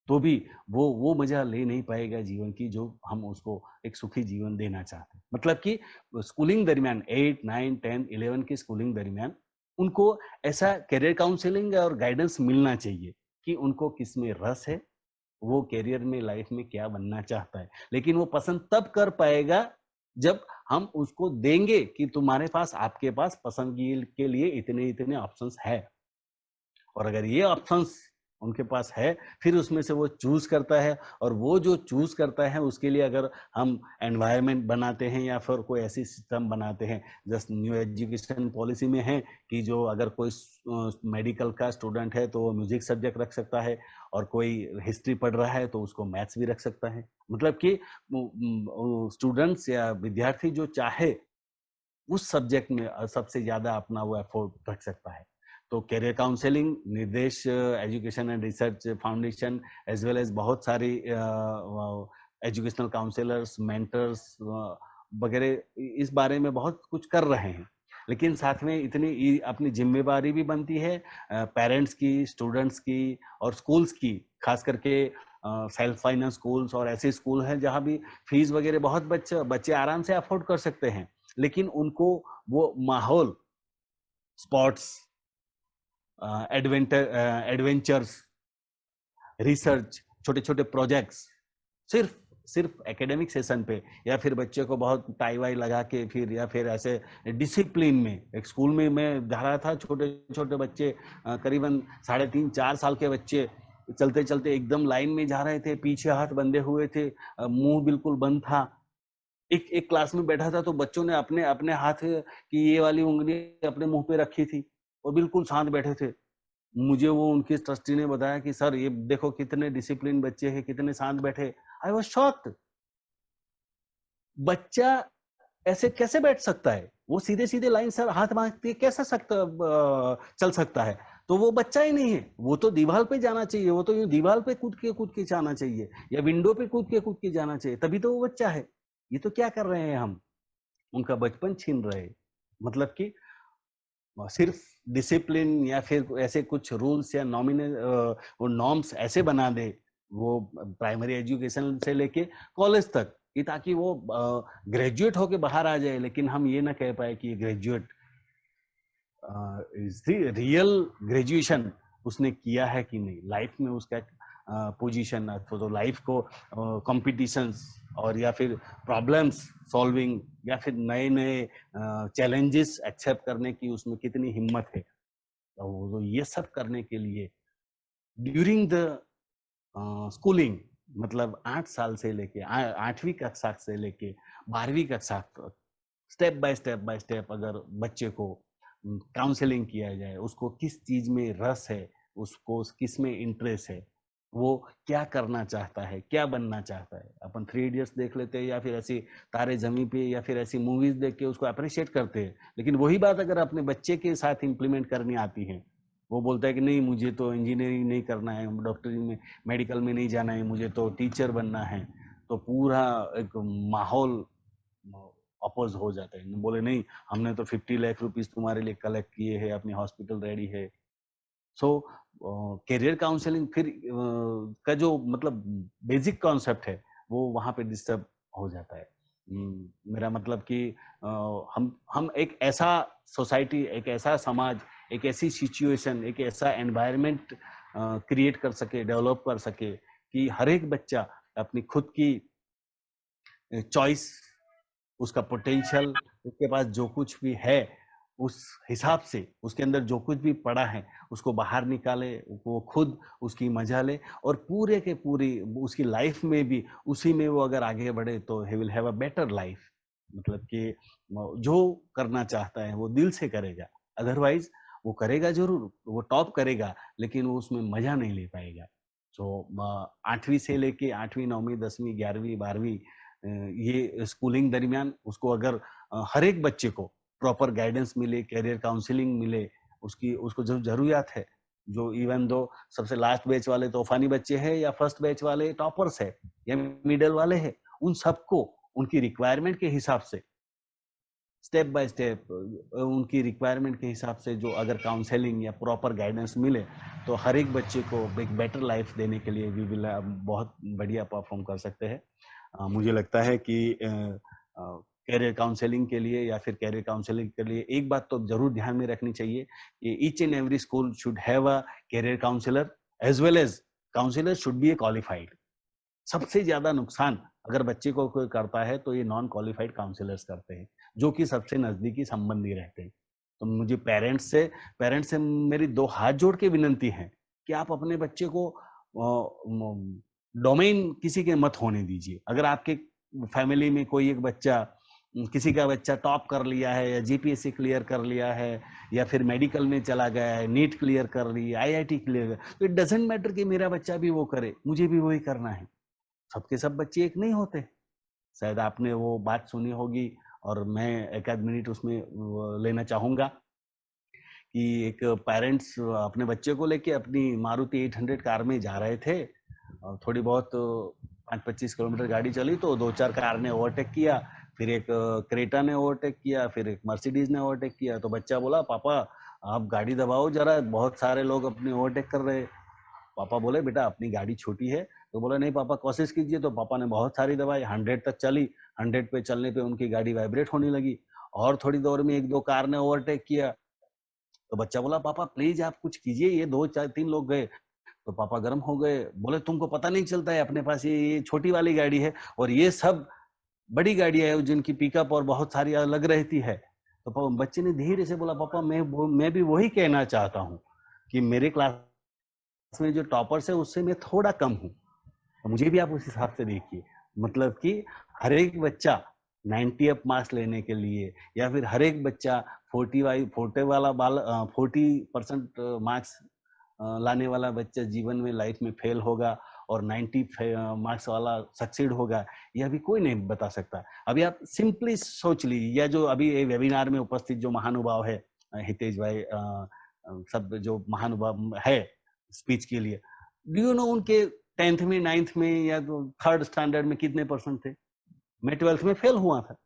C: तो भी वो मजा ले नहीं पाएगा जीवन की, जो हम उसको एक सुखी जीवन देना चाहते हैं। मतलब कि स्कूलिंग दरमियान 8, 9, 10, 11 की स्कूलिंग दरमियान उनको ऐसा करियर काउंसलिंग और गाइडेंस मिलना चाहिए कि उनको किस में रस है, वो करियर में लाइफ में क्या बनना चाहता है। लेकिन वो पसंद तब कर पाएगा जब हम उसको देंगे कि तुम्हारे पास, आपके पास पसंद के लिए इतने इतने ऑप्शंस है, और अगर ये ऑप्शंस उनके पास है, फिर उसमें से वो चूज करता है, और वो जो चूज करता है उसके लिए अगर हम एनवायरनमेंट बनाते हैं या फिर कोई ऐसी सिस्टम बनाते हैं, जस्ट न्यू एजुकेशन पॉलिसी में है कि जो अगर कोई मेडिकल का स्टूडेंट है तो वो म्यूजिक सब्जेक्ट रख सकता है, और कोई हिस्ट्री पढ़ रहा है तो उसको मैथ्स भी रख सकता है। मतलब कि स्टूडेंट्स या विद्यार्थी जो चाहे उस सब्जेक्ट में सबसे ज्यादा अपना वो एफर्ट रख सकता है। तो career counselling, Nirdesh education and research foundation as well as बहुत सारी एजुकेशनल काउंसलर्स, मेंटर्स वगैरह इस बारे में बहुत कुछ कर रहे हैं। लेकिन साथ में इतनी अपनी जिम्मेदारी भी बनती है पेरेंट्स की, स्टूडेंट्स की और स्कूल्स की, खास करके सेल्फ फाइनेंस स्कूल्स और ऐसे स्कूल हैं जहाँ भी फीस वगैरह बहुत बच्चे आराम से अफोर्ड कर सकते हैं, लेकिन उनको वो माहौल, स्पोर्ट्स, एडवेंचर्स, रिसर्च, छोटे छोटे प्रोजेक्ट्स, सिर्फ एकेडमिक सेशन पे, या फिर बच्चे को बहुत टाई वाई लगा के फिर, या फिर ऐसे डिसिप्लिन में, एक स्कूल में मैं जा रहा था, छोटे छोटे बच्चे करीबन 3.5-4 साल के बच्चे चलते चलते एकदम लाइन में जा रहे थे, पीछे हाथ बंधे हुए थे, मुंह बिल्कुल बंद था। एक क्लास में बैठा था तो बच्चों ने अपने अपने हाथ की ये वाली उंगली अपने मुंह पे रखी थी और बिल्कुल शांत बैठे थे। मुझे वो उनके ट्रस्टी ने बताया कि सर ये देखो कितने डिसिप्लिन बच्चे हैं, कितने शांत बैठे। I was shocked. बच्चा ऐसे कैसे बैठ सकता है? वो सीधे सीधे लाइन से हाथ मांगते कैसा चल सकता है? तो वो बच्चा ही नहीं है, वो तो दीवार पे जाना चाहिए, वो तो यूं दीवार पे कूद के जाना चाहिए, या विंडो पे कूद के जाना चाहिए, तभी तो वो बच्चा है। ये तो क्या कर रहे हैं हम? उनका बचपन छीन रहे हैं। मतलब कि सिर्फ डिसिप्लिन या फिर ऐसे कुछ रूल्स या नॉमिनल वो नॉर्म्स ऐसे बना दे वो प्राइमरी एजुकेशन से लेके कॉलेज तक, कि ताकि वो ग्रेजुएट होके बाहर आ जाए, लेकिन हम ये ना कह पाए कि graduate is the real graduation उसने किया है कि नहीं, लाइफ में उसका पोजीशन, तो लाइफ को कॉम्पिटिशन्स और या फिर प्रॉब्लम्स सॉल्विंग या फिर नए नए चैलेंजेस एक्सेप्ट करने की उसमें कितनी हिम्मत है। तो ये सब करने के लिए ड्यूरिंग द स्कूलिंग, मतलब 8 साल से लेके 8वीं कक्षा से लेके 12वीं कक्षा तक स्टेप बाय स्टेप अगर बच्चे को काउंसलिंग किया जाए, उसको किस चीज में रस है, उसको किस में इंटरेस्ट है, वो क्या करना चाहता है, क्या बनना चाहता है। अपन 3 इडियट्स देख लेते हैं या फिर ऐसी तारे जमी पे या फिर ऐसी मूवीज देख के उसको अप्रिशिएट करते हैं, लेकिन वही बात अगर अपने बच्चे के साथ इम्प्लीमेंट करनी आती है, वो बोलता है कि नहीं मुझे तो इंजीनियरिंग नहीं करना है, डॉक्टरी में मेडिकल में नहीं जाना है, मुझे तो टीचर बनना है, तो पूरा एक माहौल अपोज हो जाता है। बोले नहीं हमने तो 50 लाख रुपीस तुम्हारे लिए कलेक्ट किए हैं, अपनी हॉस्पिटल रेडी है। सो करियर काउंसलिंग फिर का जो मतलब बेसिक कॉन्सेप्ट है वो वहां पे डिस्टर्ब हो जाता है। मेरा मतलब कि हम एक ऐसा सोसाइटी, एक ऐसा समाज, एक ऐसी सिचुएशन, एक ऐसा एनवायरनमेंट क्रिएट कर सके, डेवलप कर सके कि हर एक बच्चा अपनी खुद की चॉइस, उसका पोटेंशियल, उसके पास जो कुछ भी है उस हिसाब से उसके अंदर जो कुछ भी पड़ा है उसको बाहर निकाले, वो खुद उसकी मजा ले, और पूरे के पूरी उसकी लाइफ में भी उसी में वो अगर आगे बढ़े तो he will have a better life. मतलब कि जो करना चाहता है वो दिल से करेगा, अदरवाइज वो करेगा जरूर, वो टॉप करेगा, लेकिन वो उसमें मजा नहीं ले पाएगा। तो 8वीं से लेके 8वीं 9वीं 10वीं 11वीं 12वीं ये स्कूलिंग दरमियान उसको अगर हर एक बच्चे को प्रॉपर गाइडेंस मिले, कैरियर काउंसलिंग मिले, उसको जो जरूरियात है, जो इवन दो सबसे लास्ट बैच वाले तूफानी बच्चे हैं या फर्स्ट बैच वाले टॉपर्स है या मिडिल वाले हैं, उन सबको उनकी रिक्वायरमेंट के हिसाब से स्टेप बाय स्टेप उनकी रिक्वायरमेंट के हिसाब से जो अगर काउंसलिंग या प्रॉपर गाइडेंस मिले तो हर एक बच्चे को एक बेटर लाइफ देने के लिए वी विल बहुत बढ़िया परफॉर्म कर सकते हैं। मुझे लगता है कि कैरियर काउंसलिंग के लिए या फिर कैरियर काउंसलिंग के लिए एक बात तो जरूर ध्यान में रखनी चाहिए कि each and every school should have a career counsellor as well as counsellor should be a qualified. सबसे ज्यादा नुकसान अगर बच्चे को कोई करता है तो ये नॉन क्वालिफाइड काउंसलर्स करते हैं, जो कि सबसे नजदीकी संबंधी रहते हैं। तो मुझे पेरेंट्स से मेरी 2 हाथ जोड़ के विनती है कि आप अपने बच्चे को डोमेन किसी के मत होने दीजिए। अगर आपके फैमिली में कोई एक बच्चा, किसी का बच्चा टॉप कर लिया है या जीपीएससी क्लियर कर लिया है या फिर मेडिकल में चला गया है, नीट क्लियर कर ली, आईआईटी क्लियर, तो इट डजेंट मैटर कि मेरा बच्चा भी वो करे, मुझे भी वही करना है। सबके सब बच्चे एक नहीं होते। शायद आपने वो बात सुनी होगी और मैं एक आध मिनट उसमें लेना चाहूंगा कि एक पेरेंट्स अपने बच्चे को लेके अपनी मारुति 800 कार में जा रहे थे और थोड़ी बहुत 5-25 किलोमीटर गाड़ी चली तो 2-4 कार ने ओवरटेक किया, फिर एक क्रेटा ने ओवरटेक किया, फिर एक मर्सिडीज ने ओवरटेक किया। तो बच्चा बोला पापा आप गाड़ी दबाओ जरा, बहुत सारे लोग अपने ओवरटेक कर रहे हैं। पापा बोले बेटा अपनी गाड़ी छोटी है, तो बोला नहीं पापा कोशिश कीजिए। तो पापा ने बहुत सारी दबाई, 100 तक चली, 100 पे चलने पे उनकी गाड़ी वाइब्रेट होने लगी और थोड़ी देर में 1-2 कार ने ओवरटेक किया। तो बच्चा बोला पापा प्लीज आप कुछ कीजिए, ये 2-4-3 लोग गए। तो पापा गर्म हो गए, बोले तुमको पता नहीं चलता है अपने पास ये छोटी वाली गाड़ी है और ये सब बड़ी गाड़ियां है जिनकी पिकअप और बहुत सारी अलग रहती है। तो पापा बच्चे ने धीरे से बोला पापा मैं भी वही कहना चाहता हूँ कि मेरे क्लास में जो टॉपर्स है उससे मैं थोड़ा कम हूँ, तो मुझे भी आप उस हिसाब से देखिए। मतलब कि हर एक बच्चा 90 अप मार्क्स लेने के लिए या फिर हर एक बच्चा 40% मार्क्स लाने वाला बच्चा जीवन में लाइफ में फेल होगा और 90 मार्क्स वाला सक्सीड होगा, ये अभी कोई नहीं बता सकता। अभी आप सिंपली सोच लीजिए, या जो अभी ये वेबिनार में उपस्थित जो महानुभाव है, हितेश भाई, सब जो महानुभाव है स्पीच के लिए, डू यू नो उनके 10th में, 9th में या तो 3rd स्टैंडर्ड में कितने परसेंट थे? मैं 12th में फेल हुआ था,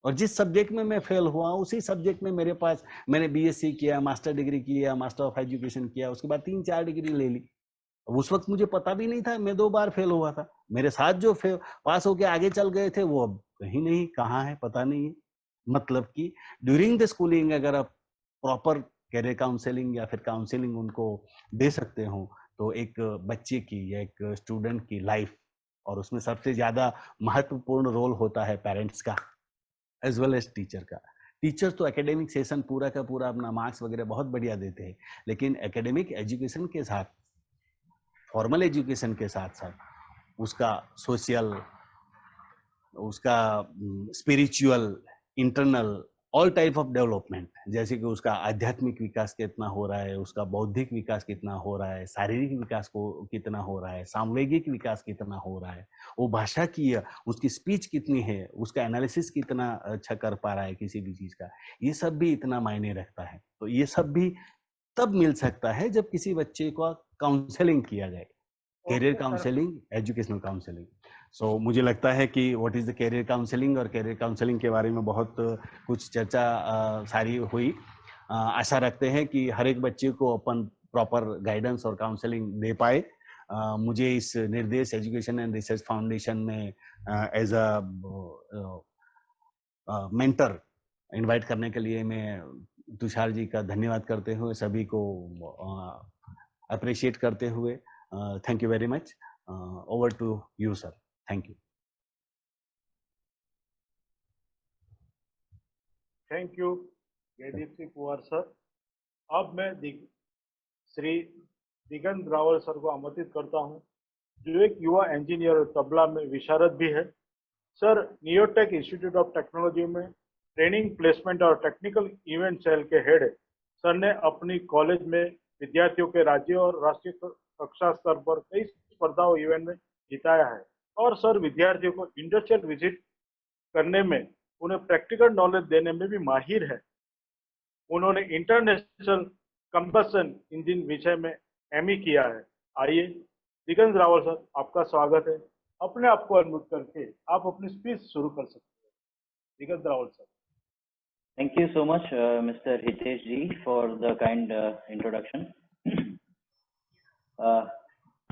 C: और जिस सब्जेक्ट में मैं फेल हुआ उसी सब्जेक्ट में मेरे पास, मैंने बीएससी किया, मास्टर डिग्री किया, मास्टर ऑफ एजुकेशन किया, उसके बाद 3-4 डिग्री ले ली। उस वक्त मुझे पता भी नहीं था, मैं 2 बार फेल हुआ था। मेरे साथ जो पास होके आगे चल गए थे वो अब कहीं नहीं, कहाँ है पता नहीं है। मतलब कि ड्यूरिंग द स्कूलिंग अगर आप प्रॉपर कैरियर काउंसलिंग या फिर काउंसलिंग उनको दे सकते हो, तो एक बच्चे की या एक स्टूडेंट की लाइफ, और उसमें सबसे ज्यादा महत्वपूर्ण रोल होता है पेरेंट्स का एज वेल एज टीचर का। टीचर तो एकेडमिक सेशन पूरा का पूरा अपना मार्क्स वगैरह बहुत बढ़िया देते हैं, लेकिन एकेडमिक एजुकेशन के साथ, फॉर्मल एजुकेशन के साथ साथ उसका सोशल, उसका spiritual, internal, all type of development, जैसे कि उसका आध्यात्मिक विकास कितना हो रहा है, उसका बौद्धिक विकास कितना हो रहा है, शारीरिक विकास को कितना हो रहा है, सामवेगिक विकास कितना हो रहा है, वो भाषा की, उसकी स्पीच कितनी है, उसका एनालिसिस कितना अच्छा कर पा रहा है किसी भी चीज का, ये सब भी इतना मायने रखता है। तो ये सब भी तब मिल सकता है जब किसी बच्चे को काउंसलिंग किया जाए, career counselling, educational counselling. So मुझे लगता है कि what is the career counselling, और कैरियर काउंसलिंग के बारे में बहुत कुछ चर्चा सारी हुई। आशा रखते हैं कि हर एक बच्चे को अपन प्रॉपर गाइडेंस और काउंसलिंग दे पाए। मुझे इस निर्देश एजुकेशन एंड रिसर्च फाउंडेशन में एज अ मेंटर इनवाइट करने के लिए मैं तुषार जी का धन्यवाद करते हुए, सभी को अप्रिशिएट करते हुए, thank you very much. Over to you, sir. Thank you.
A: Thank you Jaydeep Singh Kunwar sir. अब मैं श्री दिगंत रावल सर को आमंत्रित करता हूं, जो एक युवा इंजीनियर और तबला में विशारद भी है। Sir Neotech institute of technology में ट्रेनिंग, प्लेसमेंट और टेक्निकल इवेंट सेल के हेड है। सर ने अपनी कॉलेज में विद्यार्थियों के राज्य और राष्ट्रीय कक्षा स्तर पर कई स्पर्धाओं इवेंट में जिताया है, और सर विद्यार्थियों को इंडस्ट्रियल विजिट करने में, उन्हें प्रैक्टिकल नॉलेज देने में भी माहिर है। उन्होंने इंटरनेशनल कंबशन इंजन विषय में एमई किया है। आइए दिगंत रावल सर, आपका स्वागत है। अपने आप को अनम्यूट करके आप अपनी स्पीच शुरू कर सकते हैं। Digant Rawal sir.
D: Thank you so much, Mr. Hitesh ji, for the kind introduction.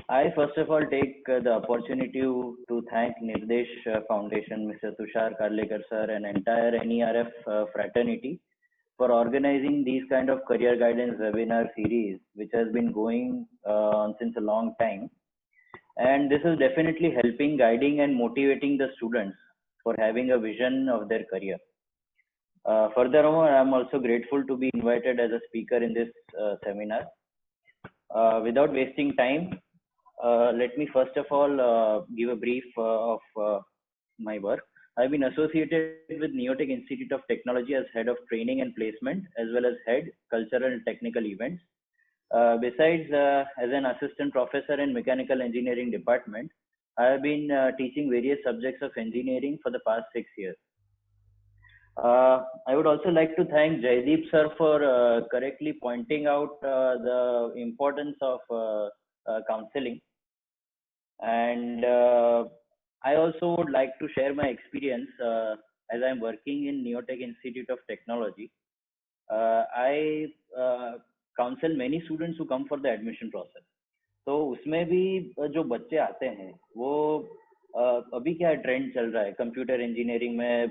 D: I first of all take the opportunity to thank Nirdesh Foundation, Mr. Tushar Karlekar sir, and entire NERF fraternity for organizing these kind of career guidance webinar series, which has been going on since a long time. And this is definitely helping, guiding and motivating the students for having a vision of their career. Furthermore, I am also grateful to be invited as a speaker in this seminar. Without wasting time, let me first of all give a brief of my work. I've been associated with Neotech Institute of Technology as head of training and placement, as well as head cultural and technical events. Besides, as an assistant professor in mechanical engineering department, I have been teaching various subjects of engineering for the past 6 years. I would also like to thank Jaideep sir for correctly pointing out the importance of counseling. And I also would like to share my experience as I'm working in Neotech Institute of Technology. I counsel many students who come for the admission process. तो उसमें भी जो बच्चे आते हैं वो अभी क्या ट्रेंड चल रहा है, कंप्यूटर इंजीनियरिंग में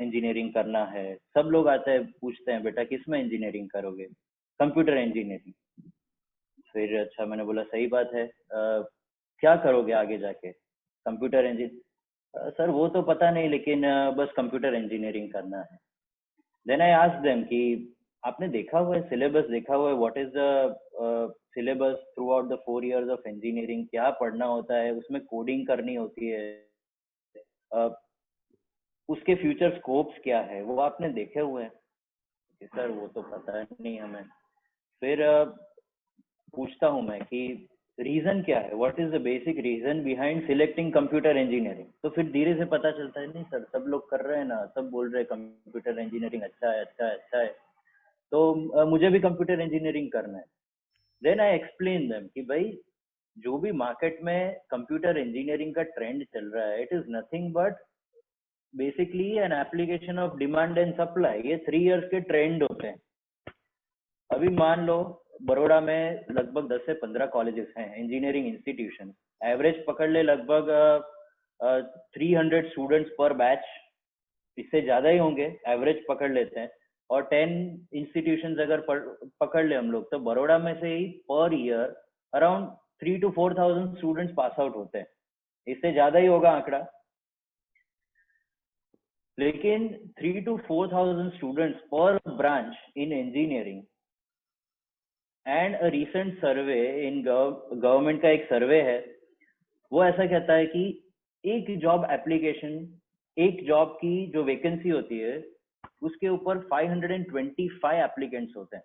D: इंजीनियरिंग करना है। सब लोग आते हैं, पूछते हैं बेटा किस में इंजीनियरिंग करोगे? Computer engineering. फिर अच्छा, मैंने बोला सही बात है, क्या करोगे आगे जाके? Computer engineer. सर वो तो पता नहीं, लेकिन बस कंप्यूटर इंजीनियरिंग करना है। देन आई आस्क्ड देम कि आपने देखा हुआ है, सिलेबस देखा हुआ है, what is the syllabus through out the 4 years of engineering? क्या पढ़ना होता है, उसमें कोडिंग करनी होती है, उसके फ्यूचर स्कोप्स क्या है, वो आपने देखे हुए हैं? सर वो तो पता नहीं हमें। फिर पूछता हूँ मैं कि रीजन क्या है, what is the basic reason behind selecting computer engineering. तो फिर धीरे से पता चलता है नहीं सर सब लोग कर रहे हैं ना, सब बोल रहे हैं कंप्यूटर इंजीनियरिंग अच्छा है अच्छा है अच्छा है, तो मुझे भी कंप्यूटर इंजीनियरिंग करना है। देन आई एक्सप्लेन देम कि भाई जो भी मार्केट में कंप्यूटर इंजीनियरिंग का ट्रेंड चल रहा है, it is nothing but basically an application of demand and supply. ये 3 इयर्स के ट्रेंड होते हैं। अभी मान लो बड़ौदा में लगभग 10 से 15 कॉलेजेस हैं इंजीनियरिंग इंस्टीट्यूशन, एवरेज पकड़ ले लगभग 300 स्टूडेंट्स पर बैच, इससे ज्यादा ही होंगे, एवरेज पकड़ लेते हैं। और 10 इंस्टीट्यूशंस अगर पकड़ ले हम लोग, तो बड़ौदा में से ही per year around 3 to 4,000 students pass out होते हैं, इससे ज्यादा ही होगा आंकड़ा। लेकिन 3 to 4,000 स्टूडेंट्स पर branch in engineering, and a recent survey in government का एक सर्वे है, वो ऐसा कहता है कि एक जॉब एप्लीकेशन, एक जॉब की जो वैकेंसी होती है उसके ऊपर 525 एप्लीकेंट्स होते हैं।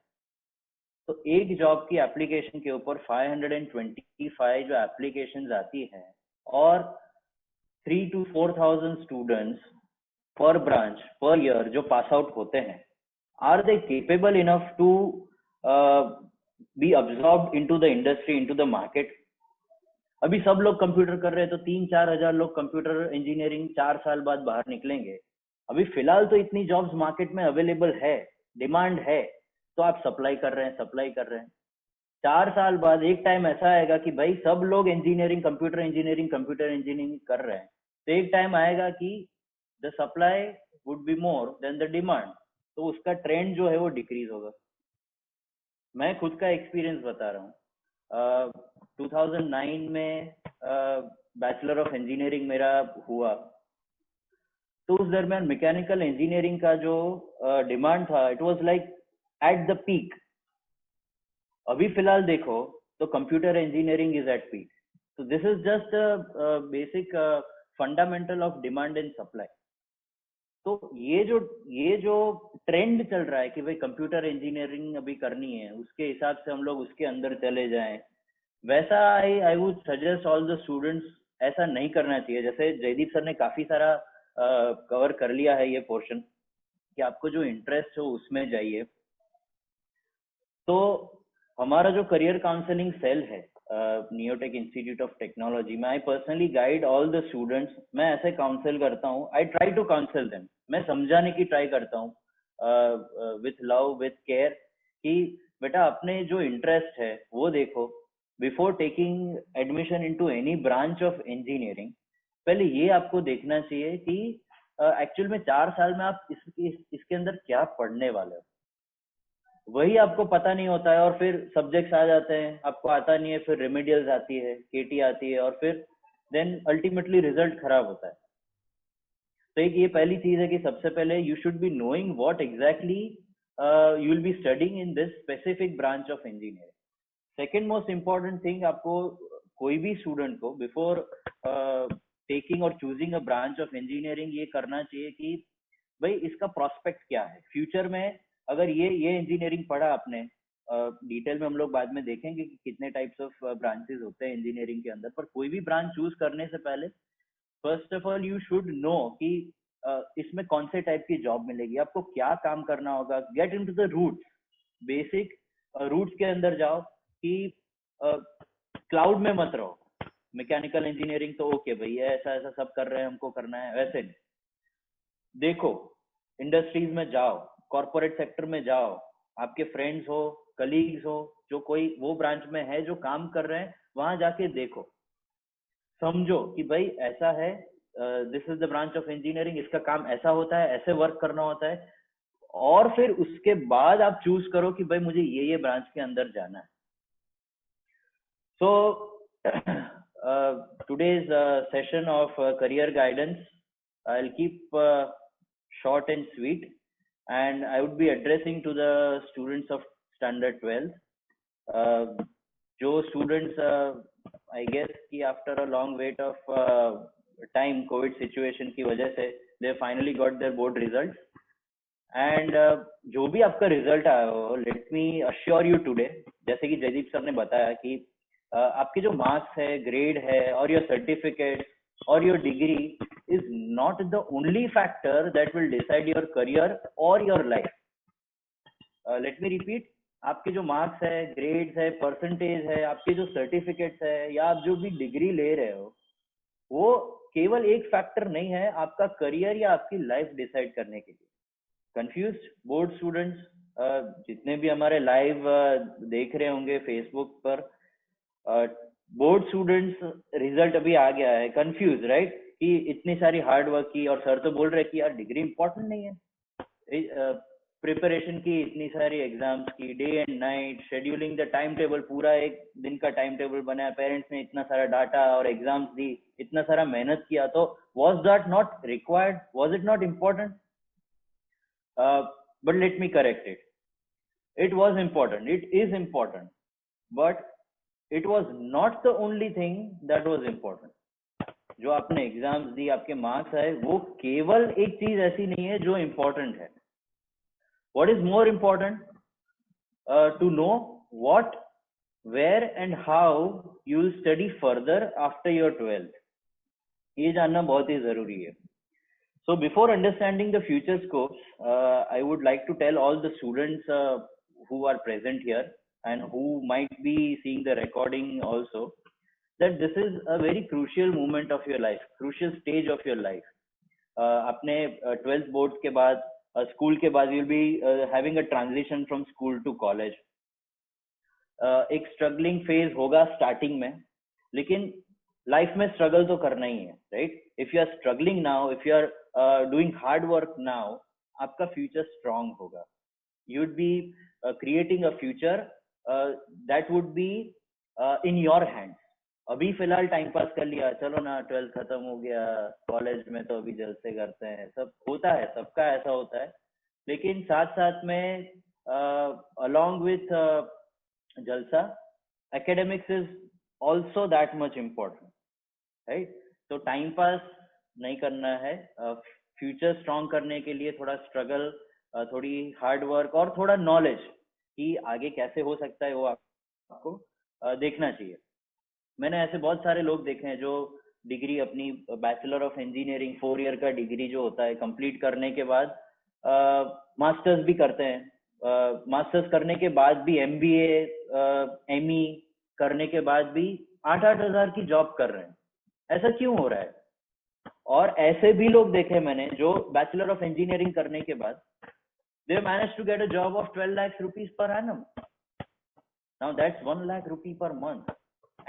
D: तो एक जॉब की एप्लीकेशन के ऊपर 525 जो एप्लीकेशंस आती है, और 3 to 4,000 स्टूडेंट्स पर ब्रांच पर ईयर जो पास आउट होते हैं, are they capable enough to be absorbed into the industry, into the market. अभी सब लोग कंप्यूटर कर रहे हैं, तो 3-4 हजार लोग कंप्यूटर इंजीनियरिंग 4 साल बाद बाहर निकलेंगे। अभी फिलहाल तो इतनी जॉब्स मार्केट में अवेलेबल है, डिमांड है, तो आप सप्लाई कर रहे हैं। 4 साल बाद एक टाइम ऐसा आएगा कि भाई सब लोग इंजीनियरिंग कंप्यूटर इंजीनियरिंग कर रहे हैं, तो एक टाइम आएगा कि the supply would be more than the demand, तो उसका ट्रेंड जो है वो डिक्रीज होगा। मैं खुद का एक्सपीरियंस बता रहा हूँ। 2009 में बैचलर ऑफ इंजीनियरिंग मेरा हुआ, तो उस दरमियान मैकेनिकल इंजीनियरिंग का जो डिमांड था, it was like at the peak. अभी फिलहाल देखो तो computer engineering is at peak. तो this is just basic fundamental of demand and supply. तो ये जो ट्रेंड चल रहा है कि भाई कंप्यूटर इंजीनियरिंग अभी करनी है, उसके हिसाब से हम लोग उसके अंदर चले जाएं, वैसा I would suggest all the students ऐसा नहीं करना चाहिए। जैसे जयदीप सर ने काफी सारा कवर कर लिया है ये पोर्शन, कि आपको जो इंटरेस्ट हो उसमें जाइए। तो हमारा जो करियर काउंसलिंग सेल है नियोटेक इंस्टीट्यूट ऑफ टेक्नोलॉजी में, I personally guide all the students. मैं ऐसे काउंसिल करता हूँ, I try to counsel them, मैं समझाने की ट्राई करता हूँ विथ लव विथ केयर, कि बेटा अपने जो इंटरेस्ट है वो देखो। Before taking admission into any branch of engineering, पहले ये आपको देखना चाहिए कि एक्चुअल में 4 साल में आप इसके अंदर क्या पढ़ने वाले हो, वही आपको पता नहीं होता है। और फिर सब्जेक्ट्स आ जाते हैं, आपको आता नहीं है, फिर रेमेडियल्स आती है, केटी आती है, और फिर देन अल्टीमेटली रिजल्ट खराब होता है। तो एक ये पहली चीज है कि सबसे पहले you should be knowing what exactly you will be studying in this specific branch of engineering. Second most important thing, आपको कोई भी स्टूडेंट को बिफोर टेकिंग और choosing a branch of engineering ये करना चाहिए कि भाई इसका प्रोस्पेक्ट क्या है फ्यूचर में। अगर ये इंजीनियरिंग पढ़ा आपने, डिटेल में हम लोग बाद में देखेंगे कि कितने टाइप्स ऑफ ब्रांचेस होते हैं इंजीनियरिंग के अंदर, पर कोई भी ब्रांच चूज करने से पहले first of all you should know कि इसमें कौन से टाइप की जॉब मिलेगी, आपको क्या काम करना होगा। Get into the roots, basic roots के अंदर जाओ, कि क्लाउड में मत रहो। मैकेनिकल इंजीनियरिंग तो ओके भाई ऐसा ऐसा सब कर रहे हैं, हमको करना है, वैसे नहीं। देखो इंडस्ट्रीज में जाओ, कॉर्पोरेट सेक्टर में जाओ, आपके फ्रेंड्स हो, कलीग्स हो, जो कोई वो ब्रांच में है जो काम कर रहे हैं, वहां जाके देखो, समझो कि भाई ऐसा है, this is the branch of engineering, इसका काम ऐसा होता है, ऐसे वर्क करना होता है। और फिर उसके बाद आप चूज करो कि भाई मुझे ये ब्रांच के अंदर जाना है। सो today's session of career guidance, I'll keep short and sweet, and I would be addressing to the students of standard 12. जो students I guess कि after a long wait of time, COVID situation की वजह से they finally got their board results, and जो भी आपका रिजल्ट आया हो, let me assure you today, जैसे कि जयदीप सर ने बताया कि आपके जो मार्क्स है, ग्रेड है, और योर सर्टिफिकेट और your degree is not the only factor that will decide your career और your life. Let me repeat, आपके जो मार्क्स है, ग्रेड्स है, परसेंटेज है, आपके जो सर्टिफिकेट्स है, या आप जो भी डिग्री ले रहे हो, वो केवल एक फैक्टर नहीं है आपका करियर या आपकी लाइफ डिसाइड करने के लिए. कंफ्यूज बोर्ड स्टूडेंट्स जितने भी हमारे लाइव देख रहे होंगे फेसबुक पर, बोर्ड स्टूडेंट्स रिजल्ट अभी आ गया है, कंफ्यूज राइट, कि इतनी सारी हार्ड वर्क की और सर तो बोल रहे कि यार डिग्री इंपॉर्टेंट नहीं है, प्रिपरेशन की, इतनी सारी एग्जाम्स की, day and night scheduling the time table, पूरा एक दिन का टाइम टेबल बनाया, पेरेंट्स ने इतना सारा डाटा और एग्जाम्स दी, इतना सारा मेहनत किया, तो was that not required, was it not important? But let me correct it. It was important, it is important, but it was not the only thing that was important. जो आपने एग्जाम्स दी, आपके मार्क्स आए, वो केवल एक चीज ऐसी नहीं है जो इम्पोर्टेंट है. What is more important? To know what, where and how you will study further after your 12th. ये जानना बहुत ही जरूरी है. So before understanding the future scopes, I would like to tell all the students who are present here and who might be seeing the recording also, that this is a very crucial moment of your life, crucial stage of your life. अपने 12th boards के बाद, स्कूल के बाद, you'll be having a transition from school to college. एक स्ट्रगलिंग फेज होगा स्टार्टिंग में, लेकिन लाइफ में स्ट्रगल तो करना ही है, right? If you are struggling now, if you are doing hard work now, आपका फ्यूचर स्ट्रांग होगा. You would be creating a future that would be in your hands. अभी फिलहाल टाइम पास कर लिया, चलो ना 12th खत्म हो गया, कॉलेज में तो अभी जलसे करते हैं, सब होता है, सबका ऐसा होता है. लेकिन साथ साथ में along with jalsa, academics is also that much important, right? तो टाइम पास नहीं करना है, फ्यूचर स्ट्रॉन्ग करने के लिए थोड़ा स्ट्रगल, थोड़ी हार्ड वर्क और थोड़ा नॉलेज कि आगे कैसे हो सकता है, वो आपको देखना चाहिए. मैंने ऐसे बहुत सारे लोग देखे हैं जो डिग्री, अपनी बैचलर ऑफ इंजीनियरिंग 4 ईयर का डिग्री जो होता है, कंप्लीट करने के बाद मास्टर्स भी करते हैं. मास्टर्स करने के बाद भी MBA, ME करने के बाद भी 8-8 हजार की जॉब कर रहे हैं. ऐसा क्यों हो रहा है? और ऐसे भी लोग देखे मैंने जो बैचलर ऑफ इंजीनियरिंग करने के बाद they managed to get a job of 12 lakhs rupees per annum. Now that's 1 lakh rupee per month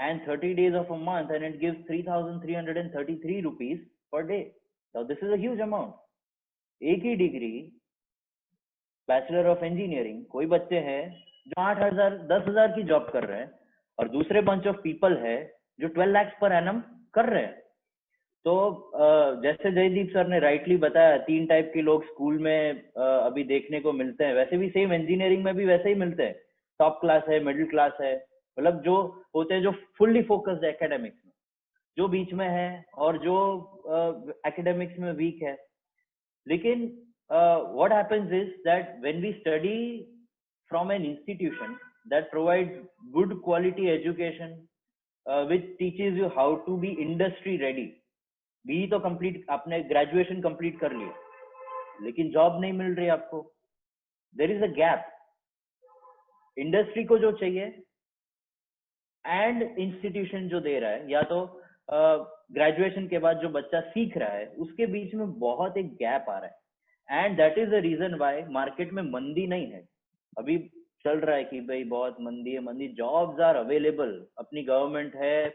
D: and 30 days of a month, and it gives 3,333 rupees per day. Now this is a huge amount. एक ही डिग्री बैचलर ऑफ इंजीनियरिंग, कोई बच्चे हैं जो 8,000 10,000 की जॉब कर रहे हैं, और दूसरे बंच ऑफ पीपल है जो 12 lakhs per annum कर रहे हैं. तो जैसे जयदीप सर ने राइटली बताया, 3 टाइप के लोग स्कूल में अभी देखने को मिलते हैं, वैसे भी सेम इंजीनियरिंग में भी वैसे ही मिलते हैं. टॉप क्लास है, मिडिल क्लास है, मतलब जो होते हैं जो फुल्ली फोकस्ड है एकेडमिक्स में, जो बीच में है और जो एकेडमिक्स में वीक है. लेकिन what happens is that when we study from an institution that provides good quality education, which teaches you how to be industry ready, भी तो कंप्लीट, आपने ग्रेजुएशन कंप्लीट कर लिया लेकिन जॉब नहीं मिल रही आपको, there is a gap. Industry को जो चाहिए एंड इंस्टीट्यूशन जो दे रहा है, या तो ग्रेजुएशन के बाद जो बच्चा सीख रहा है, उसके बीच में बहुत एक गैप आ रहा है. And that is the reason why market में मंदी नहीं है. अभी चल रहा है कि भाई बहुत मंदी है, मंदी, जॉब्स आर अवेलेबल, अपनी गवर्नमेंट है,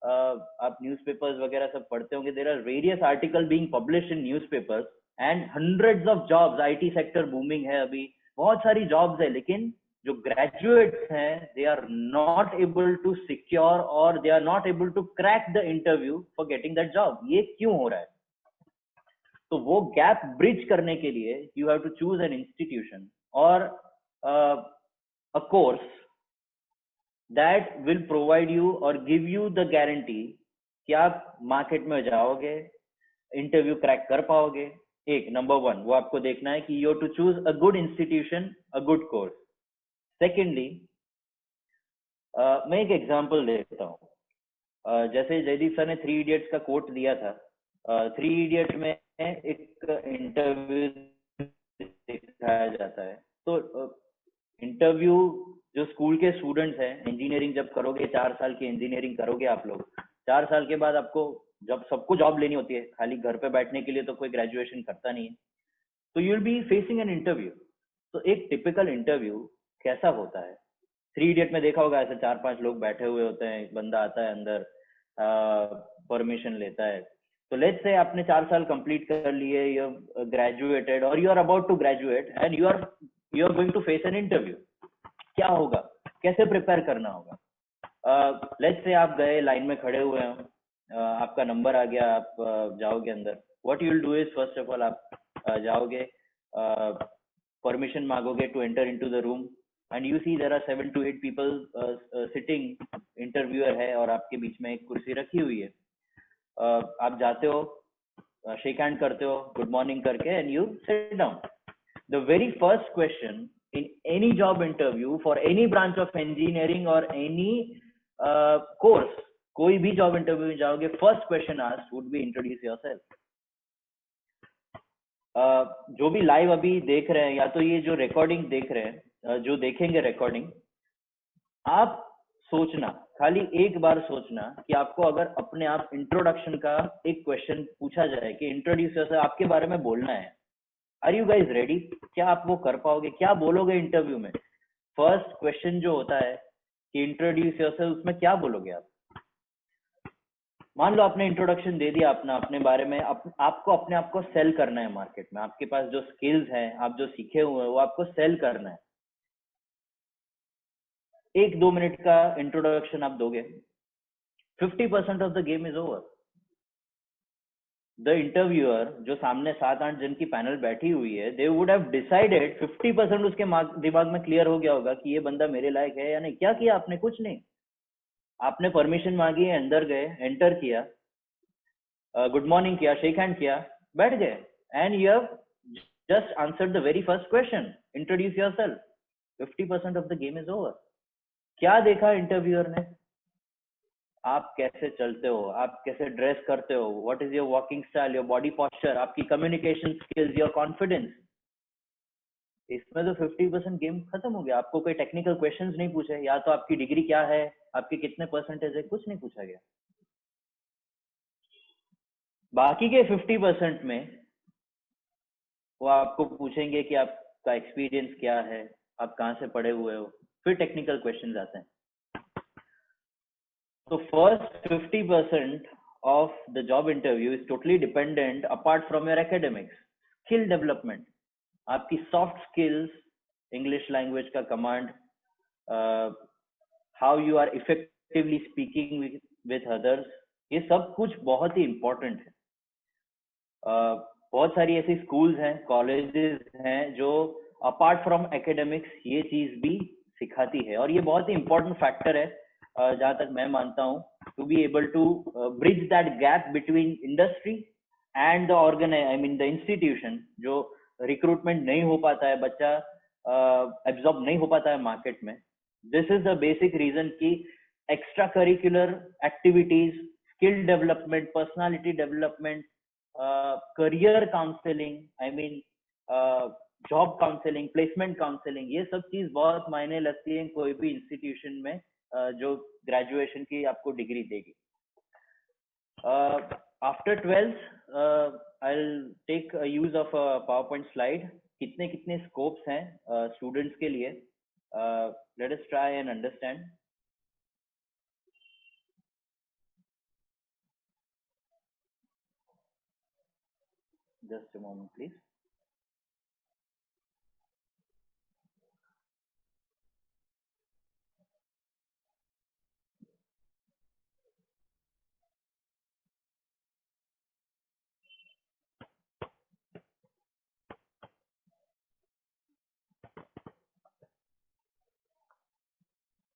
D: आप न्यूज़पेपर्स वगैरह सब पढ़ते होंगे, there are various article being published in newspapers and hundreds of jobs. IT sector booming है, अभी बहुत सारी जॉब्स है, लेकिन जो ग्रेजुएट्स हैं they are not able to secure और they are not able to crack the interview for getting that job. ये क्यों हो रहा है? तो वो गैप ब्रिज करने के लिए you have to choose an institution और a course that will provide you or give you the guarantee कि आप मार्केट में जाओगे, इंटरव्यू क्रैक कर पाओगे. एक नंबर 1 वो आपको देखना है कि you have to choose a good institution, a good course. Secondly, मैं एक एग्जांपल देता हूँ। जैसे जयदीप सर ने 3 इडियट्स का कोट दिया था। 3 इडियट में एक इंटरव्यू दिखाया जाता है। तो इंटरव्यू जो स्कूल के स्टूडेंट्स हैं, इंजीनियरिंग जब करोगे, 4 साल की इंजीनियरिंग करोगे आप लोग, 4 साल के बाद आपको जब सबको जॉब लेनी होती है, खाली घर पे बैठने के लिए तो कोई ग्रेजुएशन करता नहीं है, तो you will be facing an interview. तो एक टिपिकल इंटरव्यू कैसा होता है? 3 इडियट में देखा होगा, ऐसे 4-5 लोग बैठे हुए होते हैं, एक बंदा आता है अंदर, परमिशन लेता है। तो लेट्स से आपने 4 साल कंप्लीट कर लिए, यू हैव ग्रेजुएटेड और you are about to graduate and you are going to face an interview. क्या होगा, कैसे प्रिपेयर करना होगा? लेट्स से आप गए, लाइन में खड़े हुए हैं, आपका नंबर आ गया, आप जाओगे अंदर। What you will do is, first of all आप जाओगे, परमिशन मांगोगे to enter into the room and you see there are 7 to 8 people sitting. Interviewer है और आपके बीच में एक कुर्सी रखी हुई है। आप जाते हो, शेक हैंड करते हो, गुड मॉर्निंग करके, and you sit down. The very first question in any job interview for any branch of engineering or any course, कोई भी job interview में जाओगे, first question asked would be introduce yourself. जो भी लाइव अभी देख रहे हैं या तो ये जो रिकॉर्डिंग देख रहे हैं, जो देखेंगे रिकॉर्डिंग, आप सोचना, खाली एक बार सोचना कि आपको अगर अपने आप इंट्रोडक्शन का एक क्वेश्चन पूछा जाए कि इंट्रोड्यूस योरसेल्फ, आपके बारे में बोलना है, आर यू गाइज रेडी? क्या आप वो कर पाओगे? क्या बोलोगे इंटरव्यू में? फर्स्ट क्वेश्चन जो होता है कि इंट्रोड्यूस योरसेल्फ, उसमें क्या बोलोगे आप? मान लो आपने इंट्रोडक्शन दे दिया अपना, अपने बारे में, आपको अपने आप को सेल करना है मार्केट में। आपके पास जो स्किल्स हैं, आप जो सीखे हुए हैं, वो आपको सेल करना है। 1-2 मिनट का इंट्रोडक्शन आप दोगे, 50% of the game is over. The interviewer, जो सामने 7-8 जन की पैनल बैठी हुई है, दे वुड हैव डिसाइडेड, 50% उसके दिमाग में क्लियर हो गया होगा कि ये बंदा मेरे लायक है या नहीं। क्या किया आपने? कुछ नहीं। आपने परमिशन मांगी, अंदर गए, एंटर किया, गुड मॉर्निंग किया, शेक हैंड किया, बैठ गए, and you have just answered the very first question, introduce yourself. 50% of the game is over. क्या देखा इंटरव्यूअर ने? आप कैसे चलते हो, आप कैसे ड्रेस करते हो, what is your walking style, your body posture, आपकी कम्युनिकेशन स्किल्स, योर कॉन्फिडेंस। इसमें तो 50% गेम खत्म हो गया। आपको कोई टेक्निकल क्वेश्चंस नहीं पूछे, या तो आपकी डिग्री क्या है, आपके कितने परसेंटेज है, कुछ नहीं पूछा गया। बाकी के 50% में वो आपको पूछेंगे कि आपका एक्सपीरियंस क्या है, आप कहाँ से पढ़े हुए हो, फिर टेक्निकल क्वेश्चंस आते हैं। So first 50% of the job interview is totally dependent apart from your academics, skill development, आपकी soft skills, English language का command, how you are effectively speaking with others, ये सब कुछ बहुत ही important है। बहुत सारी ऐसी schools हैं, colleges हैं जो apart from academics ये चीज भी सिखाती है, और ये बहुत ही important factor है जहां तक मैं मानता हूँ, to be able to bridge that gap between industry and the institution. जो रिक्रूटमेंट नहीं हो पाता है, बच्चा एब्जॉर्ब नहीं हो पाता है मार्केट में। This is the basic reason कि extra curricular activities, skill development, personality development, career counselling, job counselling, placement counselling, ये सब चीज बहुत मायने लगती है कोई भी इंस्टीट्यूशन में जो ग्रेजुएशन की आपको डिग्री देगी। After 12th I will take use of power point slide. कितने कितने स्कोप्स हैं स्टूडेंट्स के लिए, let us try and understand. Just a moment please.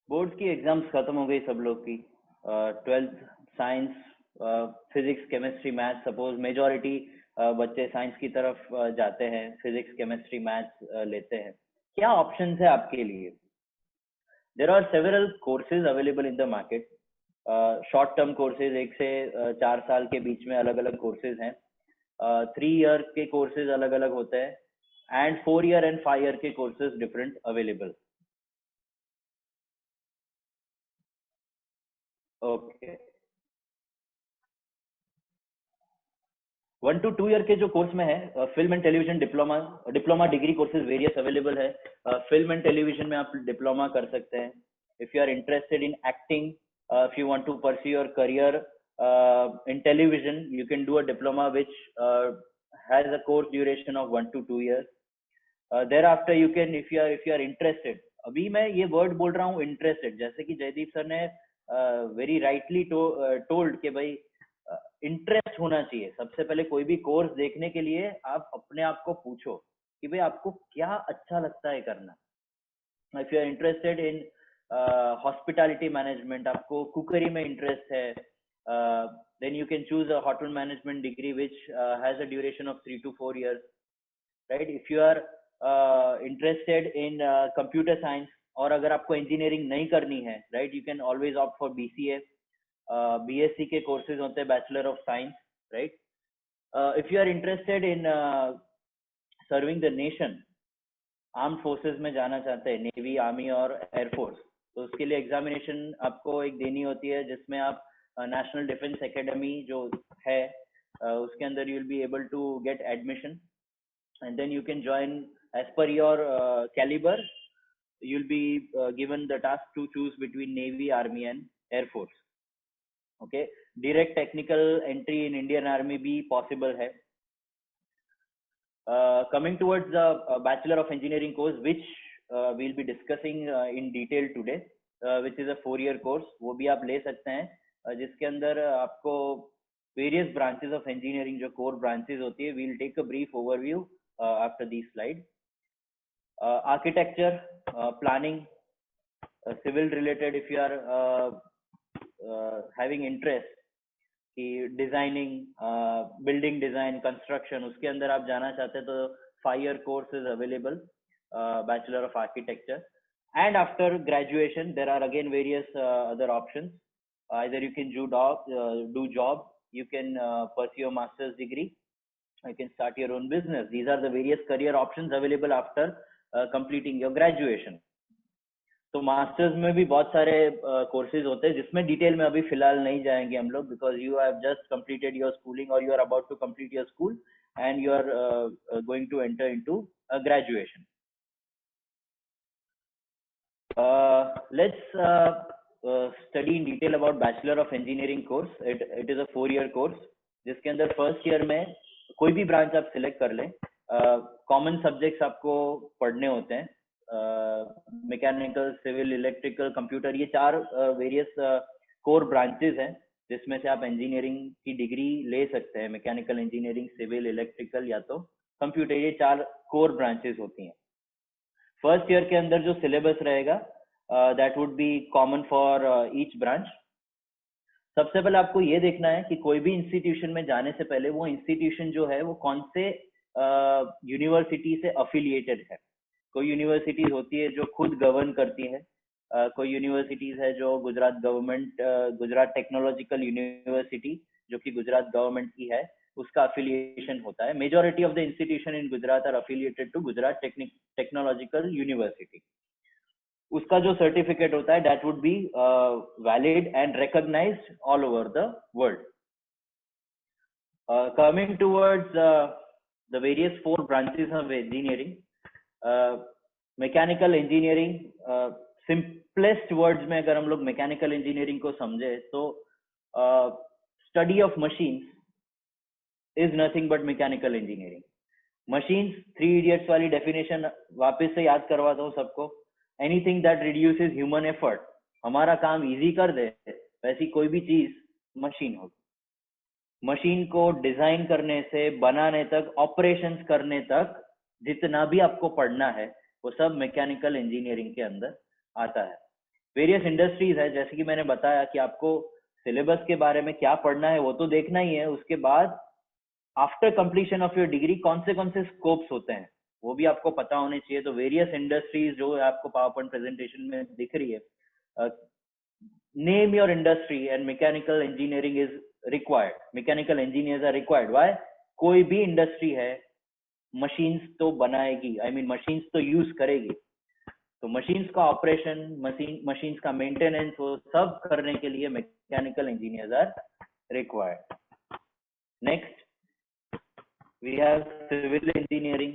D: Board की एग्जाम्स खत्म हो गई सब लोग की। 12th science, physics, chemistry, maths, suppose majority बच्चे साइंस की तरफ जाते हैं, फिजिक्स, केमिस्ट्री, मैथ्स लेते हैं। क्या ऑप्शंस है आपके लिए? There are several courses available in the market. Short term courses 1 से 4 साल के बीच में अलग अलग कोर्सेज हैं. 3 ईयर के कोर्सेज अलग अलग होते हैं एंड 4 ईयर एंड 5 ईयर के courses different available. Okay, 1 to 2 year के जो कोर्स में है, film and television diploma degree courses various available है. फिल्म एंड टेलीविजन में आप डिप्लोमा कर सकते हैं. If you are interested in acting, if you want to pursue your career in television, you can do a diploma which has a course duration of 1 to 2 years. Thereafter you can, if you are interested, अभी मैं ये word बोल रहा हूँ interested, जैसे कि जयदीप सर ने very rightly told कि भाई इंटरेस्ट होना चाहिए. सबसे पहले कोई भी कोर्स देखने के लिए आप अपने आप को पूछो कि भाई आपको क्या अच्छा लगता है करना. If you are interested in hospitality management, आपको कुकरी में इंटरेस्ट है, then you can choose a hotel management degree which has a duration of 3 to 4 years, right. If you are interested in computer science, और अगर आपको इंजीनियरिंग नहीं करनी है, right, you can always opt for BCA. BSc के कोर्सेज होते हैं, bachelor of science, right. If you are interested in serving the nation, armed forces में जाना चाहते हैं, नेवी, आर्मी और एयरफोर्स, तो उसके लिए एग्जामिनेशन आपको एक देनी होती है जिसमें आप नेशनल डिफेंस एकेडमी जो है उसके अंदर you will be able to get admission and then you can join as per your calibre. You will be given the task to choose between navy, army and air force. Okay, direct technical entry in Indian army भी पॉसिबल है. Coming towards the Bachelor of Engineering course, which we'll be discussing in detail today, which is a 4-year course, वो भी आप ले सकते हैं, जिसके अंदर आपको various branches of engineering जो core branches होती है, we'll take a brief overview after these slides. Architecture, planning, civil related, if you are having interest कि डिजाइनिंग, बिल्डिंग डिजाइन, कंस्ट्रक्शन, उसके अंदर आप जाना चाहते हैं तो 5-year course is available, bachelor of architecture. And after graduation there are again various other options. Either you can do job, you can pursue your master's degree, you can start your own business. These are the various career options available after completing your graduation. तो मास्टर्स में भी बहुत सारे कोर्सेज होते हैं जिसमें डिटेल में अभी फिलहाल नहीं जाएंगे हम लोग, because you have just completed your schooling और you are about to complete your school and you are going to enter into graduation. Let's study in detail about bachelor of engineering course. It is a 4-year course जिसके अंदर फर्स्ट ईयर में कोई भी ब्रांच आप सिलेक्ट कर लें. कॉमन सब्जेक्ट्स आपको पढ़ने होते हैं, मैकेनिकल, सिविल, इलेक्ट्रिकल, कंप्यूटर, ये 4 वेरियस कोर ब्रांचेस हैं जिसमें से आप इंजीनियरिंग की डिग्री ले सकते हैं. मैकेनिकल इंजीनियरिंग, सिविल, इलेक्ट्रिकल या तो कंप्यूटर, ये 4 कोर ब्रांचेस होती हैं. फर्स्ट ईयर के अंदर जो सिलेबस रहेगा that would B common for each branch. सबसे पहले आपको ये देखना है कि कोई भी इंस्टीट्यूशन में जाने से पहले वो इंस्टीट्यूशन जो है वो कौन से यूनिवर्सिटी से अफिलिएटेड है. कोई यूनिवर्सिटीज होती है जो खुद गवर्न करती है, कोई यूनिवर्सिटीज है जो Gujarat government, Gujarat technological university जो कि गुजरात गवर्नमेंट की है, उसका अफिलिएशन होता है. Majority of the institution in Gujarat are affiliated to Gujarat technological university. उसका जो सर्टिफिकेट होता है that would be valid and recognised all over the world. Coming towards the various 4 branches of engineering. Mechanical engineering, simplest words में अगर हम लोग मैकेनिकल इंजीनियरिंग को समझे तो study of machines is nothing but mechanical engineering. Machines, 3 idiots वाली डेफिनेशन वापस से याद करवाता हूँ सबको. Anything that reduces human effort, हमारा काम इजी कर दे, वैसी कोई भी चीज मशीन होगी. मशीन को डिजाइन करने से बनाने तक, ऑपरेशंस करने तक जितना भी आपको पढ़ना है वो सब मैकेनिकल इंजीनियरिंग के अंदर आता है. वेरियस इंडस्ट्रीज है, जैसे कि मैंने बताया कि आपको सिलेबस के बारे में क्या पढ़ना है वो तो देखना ही है. उसके बाद after completion of your degree कौन से स्कोप्स होते हैं वो भी आपको पता होने चाहिए। तो वेरियस इंडस्ट्रीज जो आपको पावर पॉइंट प्रेजेंटेशन में दिख रही है, name your industry and mechanical engineering is required, mechanical engineers are required. Why? कोई भी इंडस्ट्री है मशीन्स तो बनाएगी, आई मीन मशीन्स तो यूज करेगी, तो मशीन्स का ऑपरेशन, मशीन्स का मेंटेनेंस, वो सब करने के लिए mechanical engineers are required. Next we have civil engineering.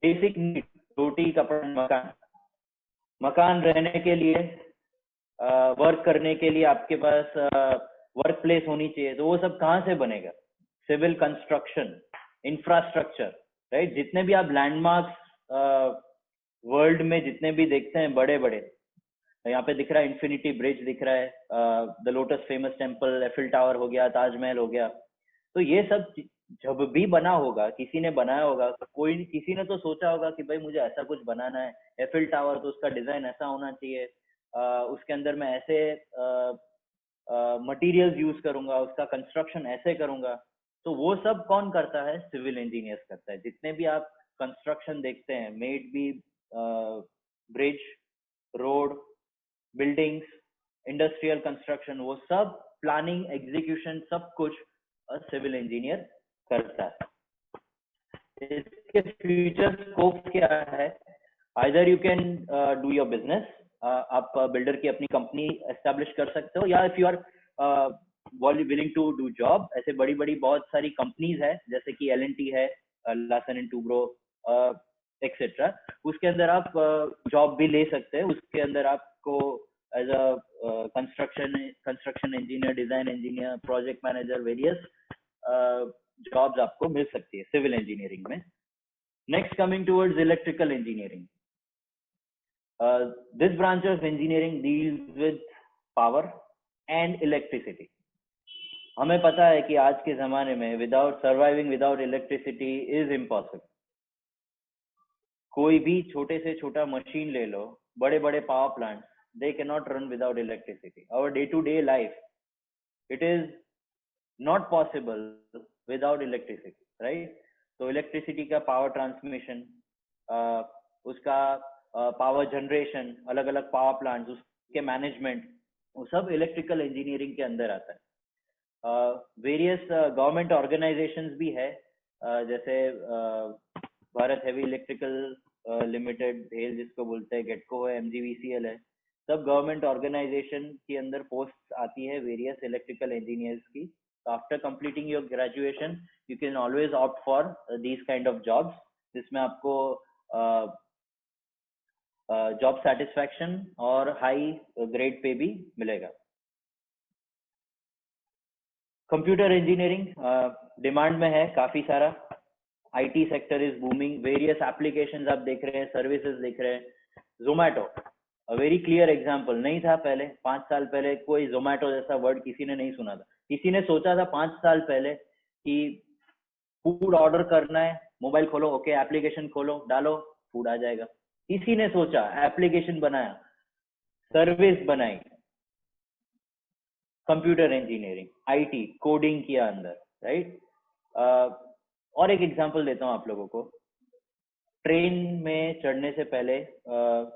D: Basic need, रोटी कपड़ा मकान, मकान रहने के लिए, वर्क करने के लिए आपके पास वर्क प्लेस होनी चाहिए, तो वो सब कहाँ से बनेगा? Civil construction, infrastructure, right? जितने भी आप लैंडमार्क्स वर्ल्ड में जितने भी देखते हैं बड़े बड़े, यहाँ पे दिख रहा है इन्फिनिटी ब्रिज दिख रहा है, the lotus famous temple, Eiffel tower हो गया, ताजमहल हो गया, तो ये सब जब भी बना होगा, किसी ने बनाया होगा, कोई किसी ने तो सोचा होगा कि भाई मुझे ऐसा कुछ बनाना है, एफिल टावर तो उसका डिजाइन ऐसा होना चाहिए, उसके अंदर मैं ऐसे मटेरियल्स यूज करूंगा, उसका कंस्ट्रक्शन ऐसे करूंगा। तो वो सब कौन करता है? सिविल इंजीनियर्स करता है। जितने भी आप कंस्ट्रक्शन देखते हैं, maybe bridge, road, buildings, industrial construction, वो सब प्लानिंग, एग्जीक्यूशन, सब कुछ सिविल इंजीनियर करता है। इसके फ्यूचर स्कोप क्या है? Either you can do your business, आप बिल्डर की अपनी कंपनी एस्टेब्लिश कर सकते हो, या if you are willing to do job, ऐसे बड़ी बड़ी बहुत सारी कंपनीज है जैसे कि L&T है, लार्सन एंड टूब्रो एक्सेट्रा, उसके अंदर आप जॉब भी ले सकते हैं। उसके अंदर आपको as a construction engineer, design engineer, project manager, various jobs आपको मिल सकती है सिविल इंजीनियरिंग में। Next, coming towards electrical engineering. This branch of engineering deals with power and electricity. हमें पता है कि आज के जमाने में surviving without electricity is impossible. कोई भी छोटे से छोटा मशीन ले लो, बड़े बड़े power plant, they cannot run without electricity. Our day-to-day life, it is not possible without electricity, right? तो इलेक्ट्रिसिटी का पावर ट्रांसमिशन, उसका पावर जनरेशन, अलग अलग पावर प्लांट्स, उसके मैनेजमेंट, वो सब इलेक्ट्रिकल इंजीनियरिंग के अंदर आता है। वेरियस गवर्नमेंट ऑर्गेनाइजेशंस भी है, जैसे भारत हेवी इलेक्ट्रिकल लिमिटेड, भेल जिसको बोलते हैं, गेटको है, MGVCL है, सब गवर्नमेंट ऑर्गेनाइजेशन के अंदर पोस्ट आती है वेरियस इलेक्ट्रिकल इंजीनियर्स की। After completing your graduation you can always opt for these kind of jobs, जिसमें आपको जॉब सेटिस्फैक्शन और हाई ग्रेड पे भी मिलेगा। कंप्यूटर इंजीनियरिंग डिमांड में है काफी सारा, IT sector is booming, various applications आप देख रहे हैं, सर्विसेज देख रहे हैं। Zomato a very clear example, नहीं था पहले, 5 साल पहले कोई जोमैटो जैसा वर्ड किसी ने नहीं सुना था। किसी ने सोचा था 5 साल पहले कि फूड ऑर्डर करना है, मोबाइल खोलो, ओके एप्लीकेशन खोलो, डालो, फूड आ जाएगा। किसी ने सोचा, एप्लीकेशन बनाया, सर्विस बनाई, कंप्यूटर इंजीनियरिंग, IT कोडिंग किया अंदर, राइट? और एक एग्जांपल देता हूं आप लोगों को। ट्रेन में चढ़ने से पहले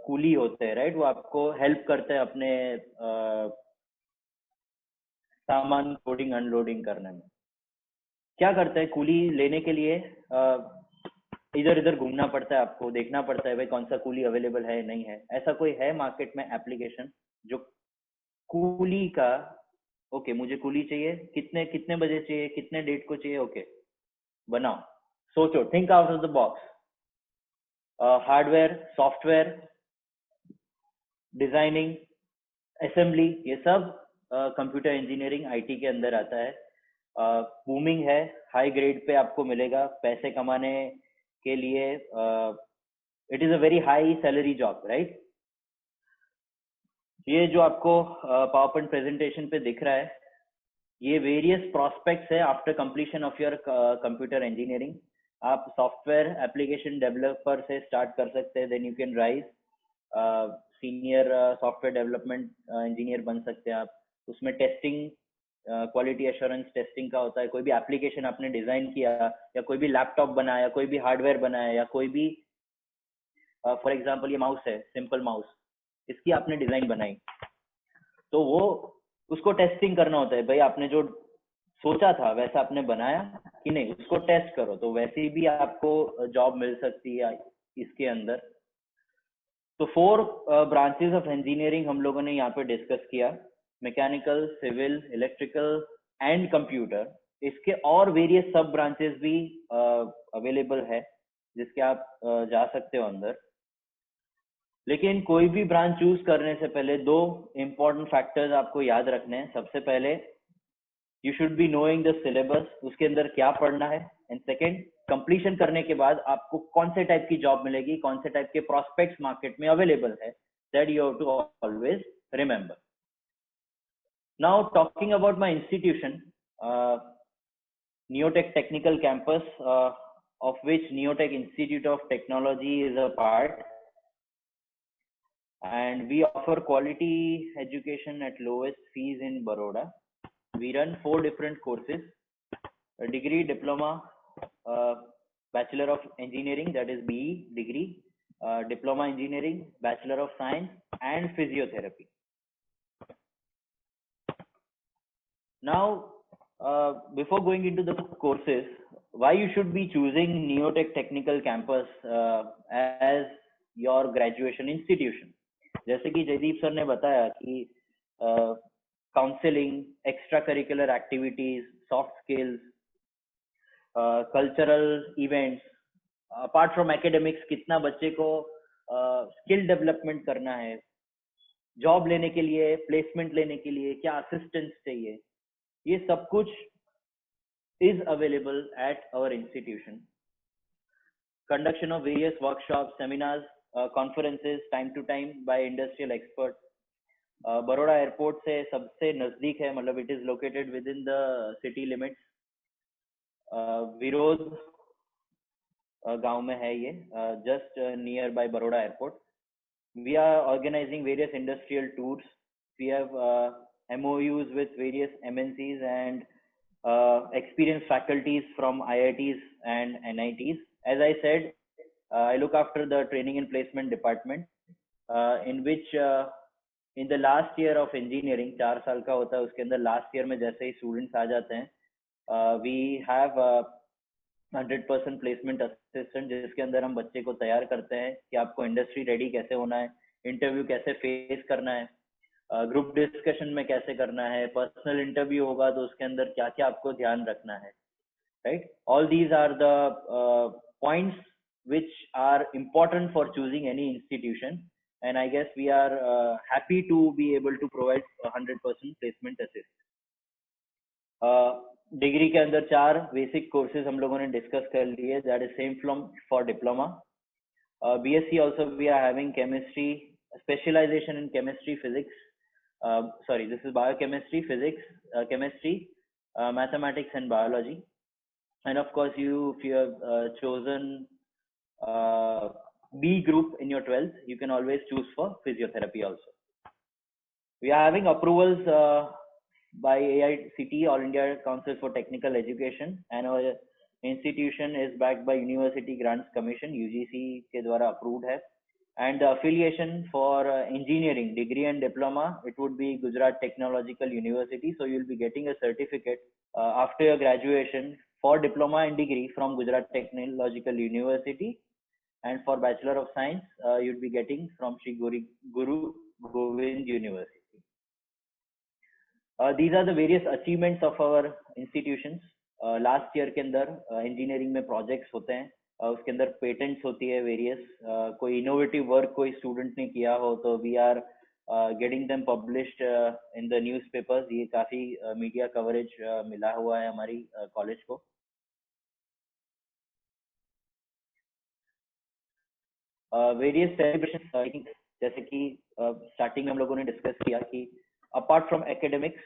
D: कूली होते हैं, राइट? वो आपको हेल्प करते हैं अपने सामान लोडिंग अनलोडिंग करने में। क्या करते हैं कूली लेने के लिए? इधर इधर घूमना पड़ता है, आपको देखना पड़ता है भाई कौन सा कूली अवेलेबल है नहीं है। ऐसा कोई है मार्केट में एप्लीकेशन जो कूली का, ओके मुझे कूली चाहिए, कितने कितने बजे चाहिए, कितने डेट को चाहिए, ओके बनाओ, सोचो, think out of the box. Hardware, software, designing, assembly, ये सब कंप्यूटर इंजीनियरिंग IT के अंदर आता है। बूमिंग है, हाई ग्रेड पे आपको मिलेगा, पैसे कमाने के लिए it is a very high salary job, right? ये जो आपको पावर पॉइंट प्रेजेंटेशन पे दिख रहा है, ये वेरियस प्रोस्पेक्ट्स है after completion of your computer engineering. आप सॉफ्टवेयर एप्लीकेशन डेवलपर से स्टार्ट कर सकते हैं, then you can rise senior software development engineer बन सकते हैं आप। उसमें टेस्टिंग क्वालिटी एश्योरेंस टेस्टिंग का होता है, कोई भी एप्लीकेशन आपने डिजाइन किया या कोई भी लैपटॉप बनाया, कोई भी हार्डवेयर बनाया या कोई भी फॉर एग्जांपल ये माउस है, सिंपल माउस, इसकी आपने डिजाइन बनाई, तो वो उसको टेस्टिंग करना होता है। भाई आपने जो सोचा था वैसा आपने बनाया कि नहीं, उसको टेस्ट करो। तो वैसे भी आपको जॉब मिल सकती है इसके अंदर। तो 4 ब्रांचेस ऑफ इंजीनियरिंग हम लोगों ने यहाँ पे डिस्कस किया, mechanical, civil, electrical and computer. इसके और वेरियस सब ब्रांचेस भी अवेलेबल है जिसके आप जा सकते हो अंदर। लेकिन कोई भी ब्रांच चूज करने से पहले 2 इंपॉर्टेंट फैक्टर्स आपको याद रखने हैं। सबसे पहले you should be knowing the syllabus, उसके अंदर क्या पढ़ना है, एंड सेकंड, कंप्लीशन करने के बाद आपको कौन से टाइप की जॉब मिलेगी, कौन से टाइप के प्रोस्पेक्ट्स मार्केट में अवेलेबल है, that you have to always remember. Now talking about my institution, Neotech Technical Campus, of which Neotech Institute of Technology is a part, and we offer quality education at lowest fees in Baroda. We run 4 different courses: a degree, diploma, Bachelor of Engineering, that is BE degree, Diploma Engineering, Bachelor of Science, and Physiotherapy. Now, before going into the courses, why you should be choosing Neotech Technical Campus as your graduation institution? जैसे कि जयदीप सर ने बताया कि counselling, extra curricular activities, soft skills, cultural events, apart from academics कितना बच्चे को स्किल डेवलपमेंट करना है, जॉब लेने के लिए, प्लेसमेंट लेने के लिए क्या असिस्टेंस चाहिए, ये सब कुछ is available at our institution. Conduction of various workshops, seminars, conferences time to time by industrial experts. Baroda airport से सबसे नजदीक है, मतलब it is located within the city limits. विरोध गांव में है ये, just near by Baroda airport. We are organizing various industrial tours. We have MOUs with various MNCs and experienced faculties from IITs and NITs. As I said, I look after the training and placement department, in which in the last year of engineering, 4 साल का होता है, उसके अंदर last year में जैसे ही students आ जाते हैं, we have 100% placement assistant, जिसके अंदर हम बच्चे को तैयार करते हैं कि आपको इंडस्ट्री रेडी कैसे होना है, इंटरव्यू कैसे फेस करना है, ग्रुप डिस्कशन में कैसे करना है, पर्सनल इंटरव्यू होगा तो उसके अंदर क्या क्या आपको ध्यान रखना है, right? All these are the points which are important for choosing any institution, and I guess we are happy to be able to provide 100% placement assist. Degree के अंदर 4 बेसिक कोर्सेज हम लोगों ने डिस्कस कर लिए, that is same for diploma. BSc also we are having chemistry, specialization in chemistry, physics, sorry, this is biochemistry, physics, chemistry, mathematics and biology. And of course, if you have chosen B group in your 12th, you can always choose for physiotherapy also. We are having approvals by AICTE, All India Council for Technical Education, and our institution is backed by University Grants Commission, UGC के द्वारा approved है. And the affiliation for engineering degree and diploma, it would be Gujarat Technological University. So you'll be getting a certificate after your graduation for diploma and degree from Gujarat Technological University, and for Bachelor of Science you'd be getting from Sri Guru Govind University. These are the various achievements of our institutions. Last year के अंदर engineering में projects होते हैं, उसके अंदर पेटेंट्स होती है वेरियस, कोई इनोवेटिव वर्क कोई स्टूडेंट ने किया हो तो we are getting them published in the newspapers. ये काफी मीडिया कवरेज मिला हुआ है हमारी कॉलेज को. वेरियस सेलिब्रेशन, जैसे कि स्टार्टिंग में हम लोगों ने डिस्कस किया कि apart from academics,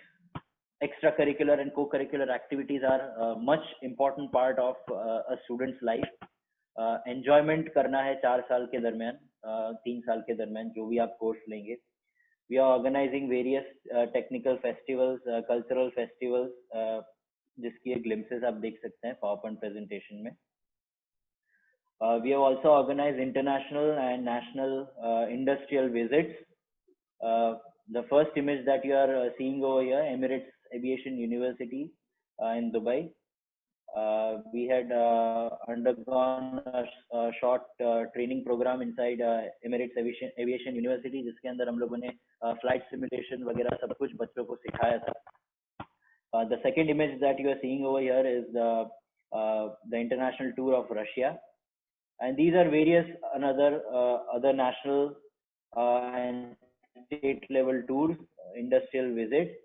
D: extra curricular and co-curricular activities are much important part of a student's life. Enjoyment करना है 4 साल के दरमियान, 3 साल के दरमियान जो भी आप कोर्स लेंगे. We are organizing various technical festivals, cultural festivals, जिसकी एक glimpses आप देख सकते हैं PowerPoint presentation में. We have also organized international and national industrial visits. The first image that you are seeing over here, Emirates Aviation University in Dubai. We had undergone a short training program inside Emirates Aviation University, जिसके अंदर हम लोगों ने flight simulation वगैरह सब कुछ बच्चों को सिखाया था. The second image that you are seeing over here is the international tour of Russia, and these are various other national and state level tours, industrial visits,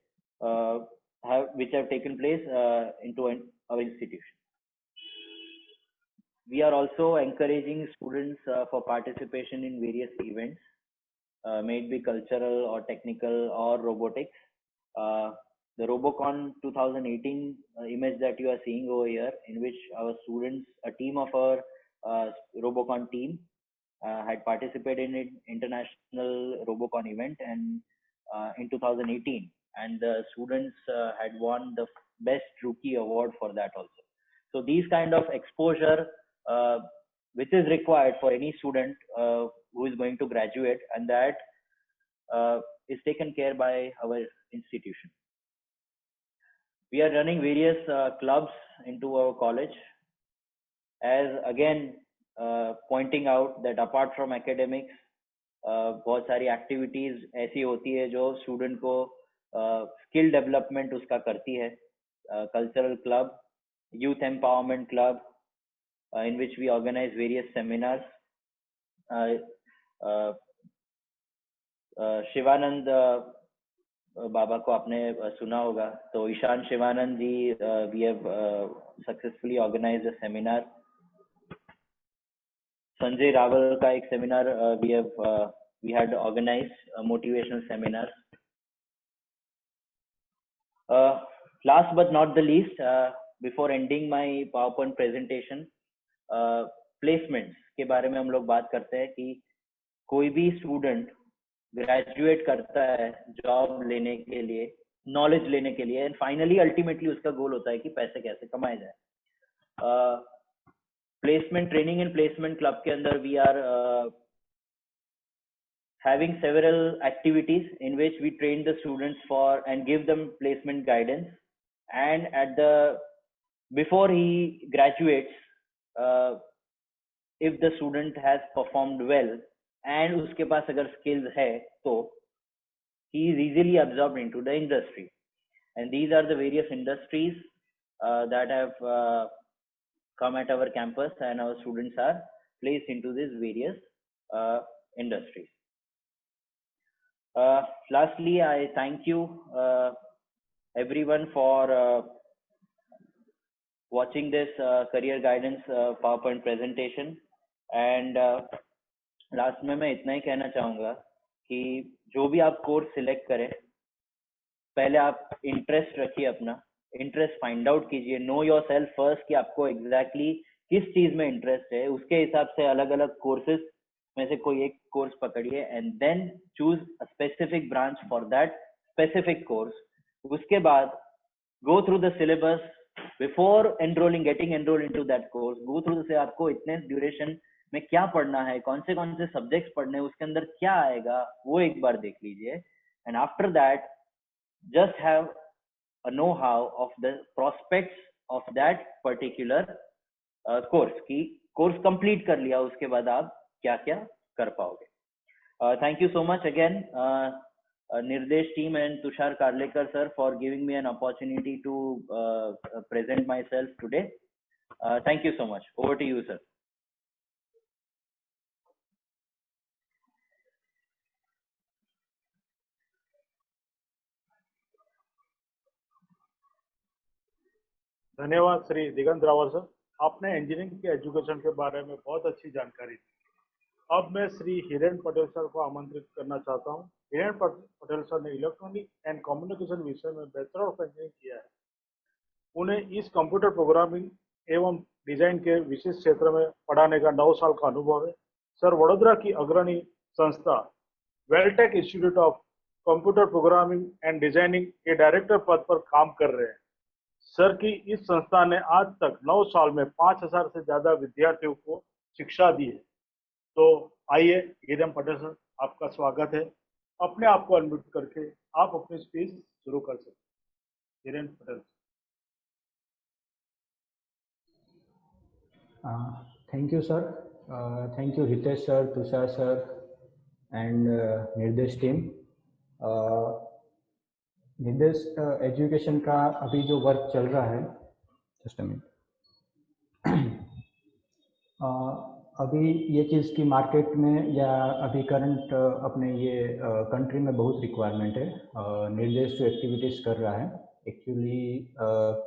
D: which have taken place into our institution. We are also encouraging students for participation in various events, may it be cultural or technical or robotics. The Robocon 2018 image that you are seeing over here, in which our students, a team of our Robocon team, had participated in an international Robocon event and in 2018, and the students had won the best rookie award for that also. So these kind of exposure which is required for any student who is going to graduate, and that is taken care by our institution. We are running various clubs into our college, as again pointing out that apart from academics, बहुत सारी activities ऐसी होती है जो student को skill development उसका करती है. Cultural club, youth empowerment club, in which we organize various seminars. Shivanand बाबा को आपने सुना होगा, तो ईशान शिवानंद जी, we have successfully organized a seminar. Sanjay Raval का एक seminar we had organized a motivational seminar. Last but not the least, before ending my PowerPoint presentation, placements के बारे में हम लोग बात करते हैं कि कोई भी स्टूडेंट ग्रेजुएट करता है जॉब लेने के लिए, नॉलेज लेने के लिए, एंड फाइनली अल्टीमेटली उसका गोल होता है कि पैसे कैसे कमाए जाए. Placement training and placement club के अंदर we are having several activities in which we train the students for and give them placement guidance, and before he graduates, if the student has performed well and उसके पास अगर skills है तो he is easily absorbed into the industry, and these are the various industries that have come at our campus, and our students are placed into these various industries. Lastly, I thank you everyone for watching this career guidance PowerPoint presentation, and last में मैं इतना ही कहना चाहूँगा कि जो भी आप कोर्स सिलेक्ट करें, पहले आप इंटरेस्ट रखिए, अपना इंटरेस्ट फाइंड आउट कीजिए, नो योर सेल्फ फर्स्ट, कि आपको एग्जैक्टली किस चीज में इंटरेस्ट है, उसके हिसाब से अलग अलग कोर्सेज में से कोई एक कोर्स पकड़िए, and then choose a specific branch for that specific course. उसके बाद go through the syllabus before enrolling, getting enrol into that course. Go through से आपको इतने ड्यूरेशन में क्या पढ़ना है, कौन से सब्जेक्ट्स पढ़ने हैं, उसके अंदर क्या आएगा, वो एक बार देख लीजिए, and after that just have a know-how of the prospects of that particular course. कि course complete कर लिया, उसके बाद आप क्या क्या कर पाओगे. Thank you so much again, Nirdesh team and Tushar Karlekar sir, for giving me an opportunity to present myself today. Thank you so much. Over to you, sir.
A: धन्यवाद श्री दिगंत रावल सर, आपने इंजीनियरिंग के एजुकेशन के बारे में बहुत अच्छी जानकारी दी. अब मैं श्री हिरेन पटेल सर को आमंत्रित करना चाहता हूं. हिरेन पटेल सर ने इलेक्ट्रॉनिक एंड कम्युनिकेशन विषय में बैचलर ऑफ इंजीनियरिंग किया है. उन्हें इस कंप्यूटर प्रोग्रामिंग एवं डिजाइन के विशेष क्षेत्र में पढ़ाने का 9 साल का अनुभव है. सर वडोदरा की अग्रणी संस्था Weltech institute of computer programming and designing के डायरेक्टर पद पर काम कर रहे हैं। सर की इस संस्था ने आज तक 9 साल में 5000 से ज्यादा विद्यार्थियों को शिक्षा दी है। तो आइए हिरेन पटेल सर, आपका स्वागत है। अपने आप को अनम्यूट करके आप अपनी स्पीच शुरू कर सकते हैं। Hiren Patel.
E: Thank you, sir. Thank you, Hitesh sir, Tushar sir, and निर्देश टीम। निर्देश एजुकेशन का अभी जो वर्क चल रहा है, जस्ट अ मिनट, अभी ये चीज़ की मार्केट में या अभी करंट अपने ये कंट्री में बहुत रिक्वायरमेंट है। निर्देश जो एक्टिविटीज़ कर रहा है, एक्चुअली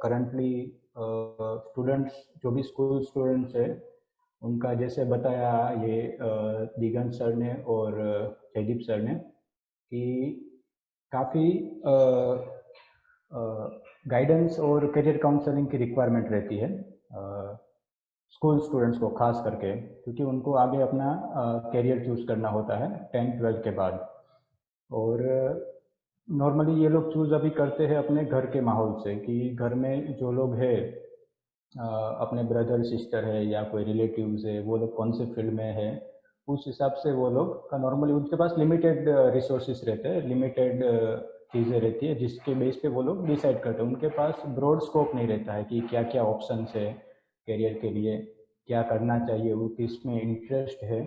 E: करंटली स्टूडेंट्स जो भी स्कूल स्टूडेंट्स है उनका जैसे बताया ये दिगंत सर ने और जयदीप सर ने कि काफ़ी गाइडेंस और करियर काउंसलिंग की रिक्वायरमेंट रहती है स्कूल स्टूडेंट्स को खास करके, क्योंकि उनको आगे अपना करियर चूज़ करना होता है 10th-12th के बाद। और नॉर्मली ये लोग चूज़ अभी करते हैं अपने घर के माहौल से कि घर में जो लोग हैं अपने ब्रदर सिस्टर है या कोई रिलेटिव्स है, वो लोग कौन से फील्ड में है, उस हिसाब से वो लोग का नॉर्मली उनके पास लिमिटेड रिसोर्सेज रहते हैं, लिमिटेड चीज़ें रहती है जिसके बेस पे वो लोग डिसाइड करते हैं। उनके पास ब्रॉड स्कोप नहीं रहता है कि क्या क्या ऑप्शंस है करियर के लिए, क्या करना चाहिए, वो किस में इंटरेस्ट है।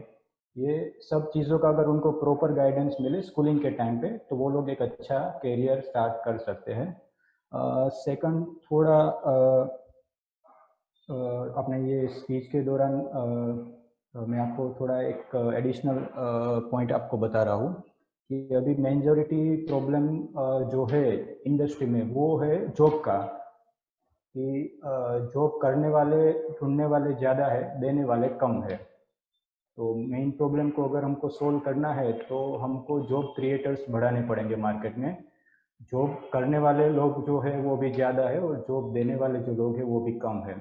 E: ये सब चीज़ों का अगर उनको प्रॉपर गाइडेंस मिले स्कूलिंग के टाइम पे तो वो लोग एक अच्छा करियर स्टार्ट कर सकते हैं। सेकंड, थोड़ा अपने ये स्पीच के दौरान मैं आपको थोड़ा एक एडिशनल पॉइंट आपको बता रहा हूँ कि अभी मेजॉरिटी प्रॉब्लम जो है इंडस्ट्री में वो है जॉब का, कि जॉब करने वाले ढूंढने वाले ज़्यादा है, देने वाले कम है। तो मेन प्रॉब्लम को अगर हमको सोल्व करना है तो हमको जॉब क्रिएटर्स बढ़ाने पड़ेंगे मार्केट में। जॉब करने वाले लोग जो है वो भी ज़्यादा है और जॉब देने वाले जो लोग हैं वो भी कम है।